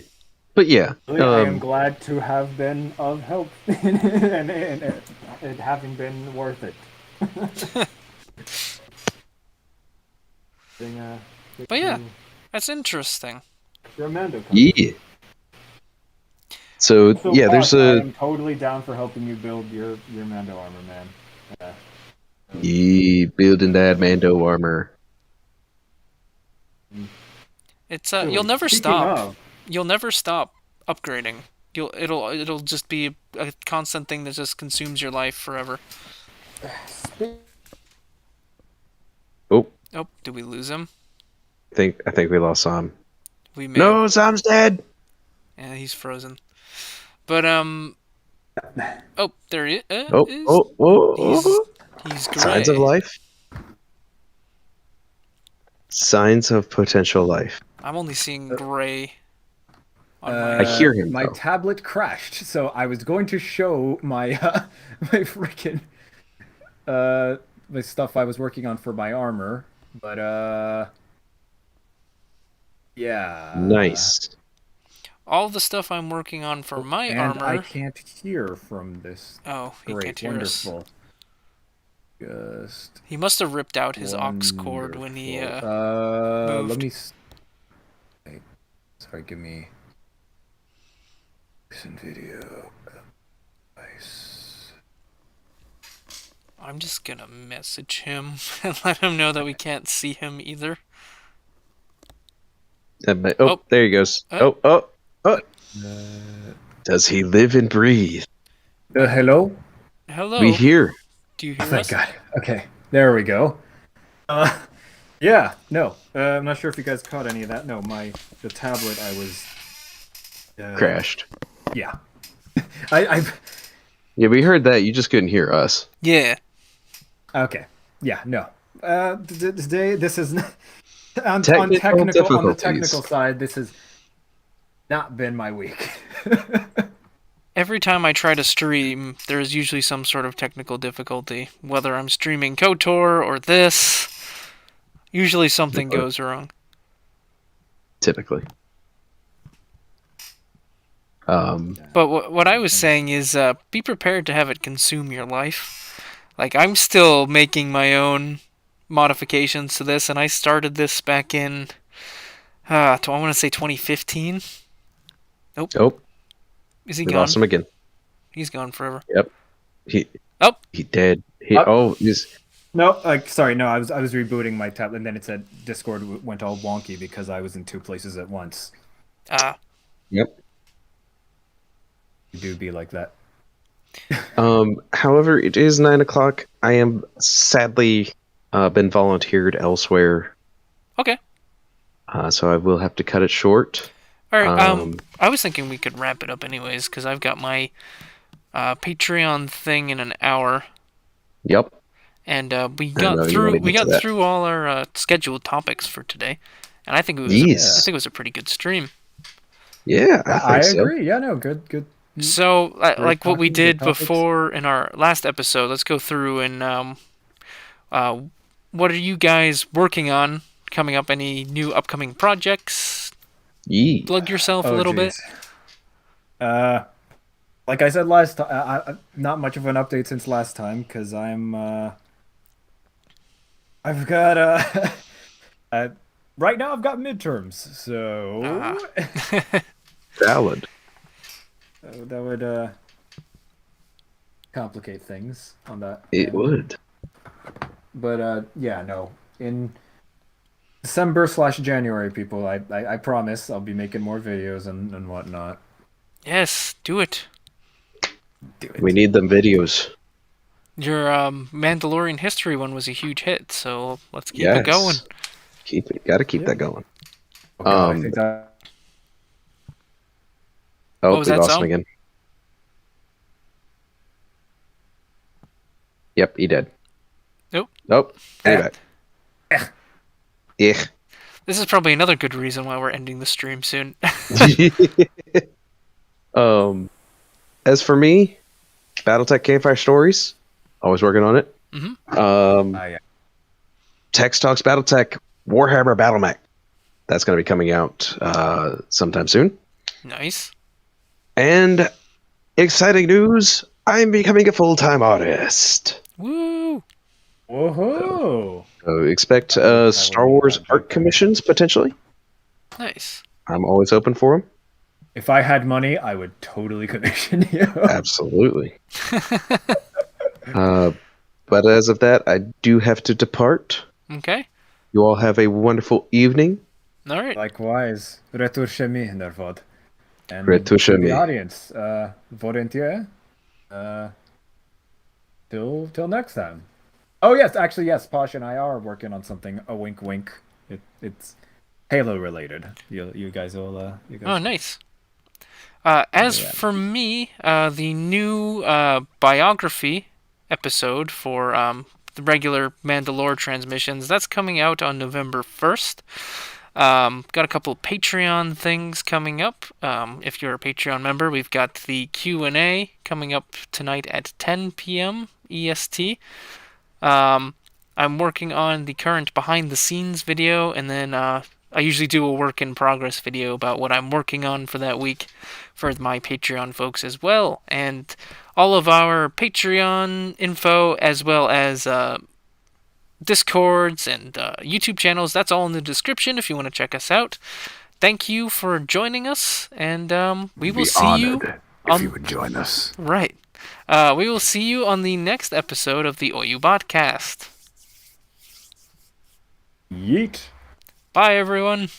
But yeah. Really, I am glad to have been of help and it having been worth it. But yeah, that's interesting. Mando Yeah. So yeah, there's I a am totally down for helping you build your Mando armor, man. building that Mando armor. It's Actually, you'll never speaking stop. of, You'll never stop upgrading. It'll just be a constant thing that just consumes your life forever. Oh, Oh, did we lose him? I think we lost Sam. We may. No, Sam's dead. Yeah, he's frozen. But oh, there he is. He's gray. Signs of life. Signs of potential life. I'm only seeing gray. On I hear him. My though. tablet crashed, so I was going to show my my freaking the stuff I was working on for my armor, but yeah. Nice. all the stuff I'm working on for my And armor. I can't hear from this. Oh, he Great, can't hear us. wonderful. Just He must have ripped out his aux cord when he moved. let me. Sorry, give me. Listen video. Nice. I'm just gonna message him and let him know that we can't see him either. Oh, there he goes. Oh. Does he live and breathe? Hello. Hello. We hear. Do you hear Thank us? God. Okay, there we go. Yeah, no. I'm not sure if you guys caught any of that. No, the tablet I was Crashed. Yeah. I Yeah, we heard that. You just couldn't hear us. Yeah. Okay. Yeah, no. Today this is on Technical the difficulties. technical side, this has not been my week. Every time I try to stream, there's usually some sort of technical difficulty. Whether I'm streaming KOTOR or this, usually something goes wrong. Typically. But what I was saying is, be prepared to have it consume your life. Like, I'm still making my own modifications to this, and I started this back in, I want to say 2015. Oh, Is he we gone? lost him again. He's gone forever. Yep. He dead. He's No, sorry, no, I was rebooting my tablet, and then it said Discord went all wonky because I was in two places at once. Yep. You do be like that. However, it is 9:00. I am sadly been volunteered elsewhere. Okay. So I will have to cut it short. All right. I was thinking we could wrap it up anyways, because I've got my Patreon thing in an hour. Yep. And we got through all our scheduled topics for today, and I think it was a pretty good stream. Yeah, I agree. So. Yeah, no, good. So, like what we did before in our last episode, let's go through and what are you guys working on coming up? Any new upcoming projects? Yeah. Plug yourself a little bit. Like I said last time, not much of an update since last time because I've got right now I've got midterms, so valid. That would complicate things on that. It end. would. But yeah, no. In December/January, people, I promise I'll be making more videos and whatnot. Yes, do it. Do We it. need them videos. Your Mandalorian history one was a huge hit, so let's keep it Yes. going. Gotta keep Yep. that going. Oh god, I think that. Oh, What was we that lost him song? again. Yep, he did. Nope. Nope. Anyway. Yeah. This is probably another good reason why we're ending the stream soon. As for me, Battletech Campfire Stories, always working on it. Yeah. Tex Talks Battletech Warhammer Battle Mech. That's going to be coming out sometime soon. Nice. And exciting news, I'm becoming a full-time artist. Woo! Woohoo! So expect will Star be Wars on art Battletech. commissions, potentially. Nice. I'm always open for them. If I had money, I would totally commission you. Absolutely. But as of that, I do have to depart. Okay. You all have a wonderful evening. All right. Likewise. Retur shemi, Nervod. And Retur to the shemi. audience, volunteer. Till next time. Oh yes, actually yes, Posh and I are working on something. A wink, wink. It's Halo related. You guys will. You guys. Oh, nice. As Yeah. for me, the new biography episode for the regular Manda-LORE transmissions, that's coming out on November 1st. Got a couple Patreon things coming up. If you're a Patreon member, we've got the Q&A coming up tonight at 10 p.m. EST. I'm working on the current behind-the-scenes video, and then I usually do a work-in-progress video about what I'm working on for that week for my Patreon folks as well. And all of our Patreon info, as well as Discords and YouTube channels, that's all in the description if you want to check us out. Thank you for joining us, and we will see you if you would join us. Right. We will see you on the next episode of the Oyu'baat Cast. Yeet. Bye, everyone.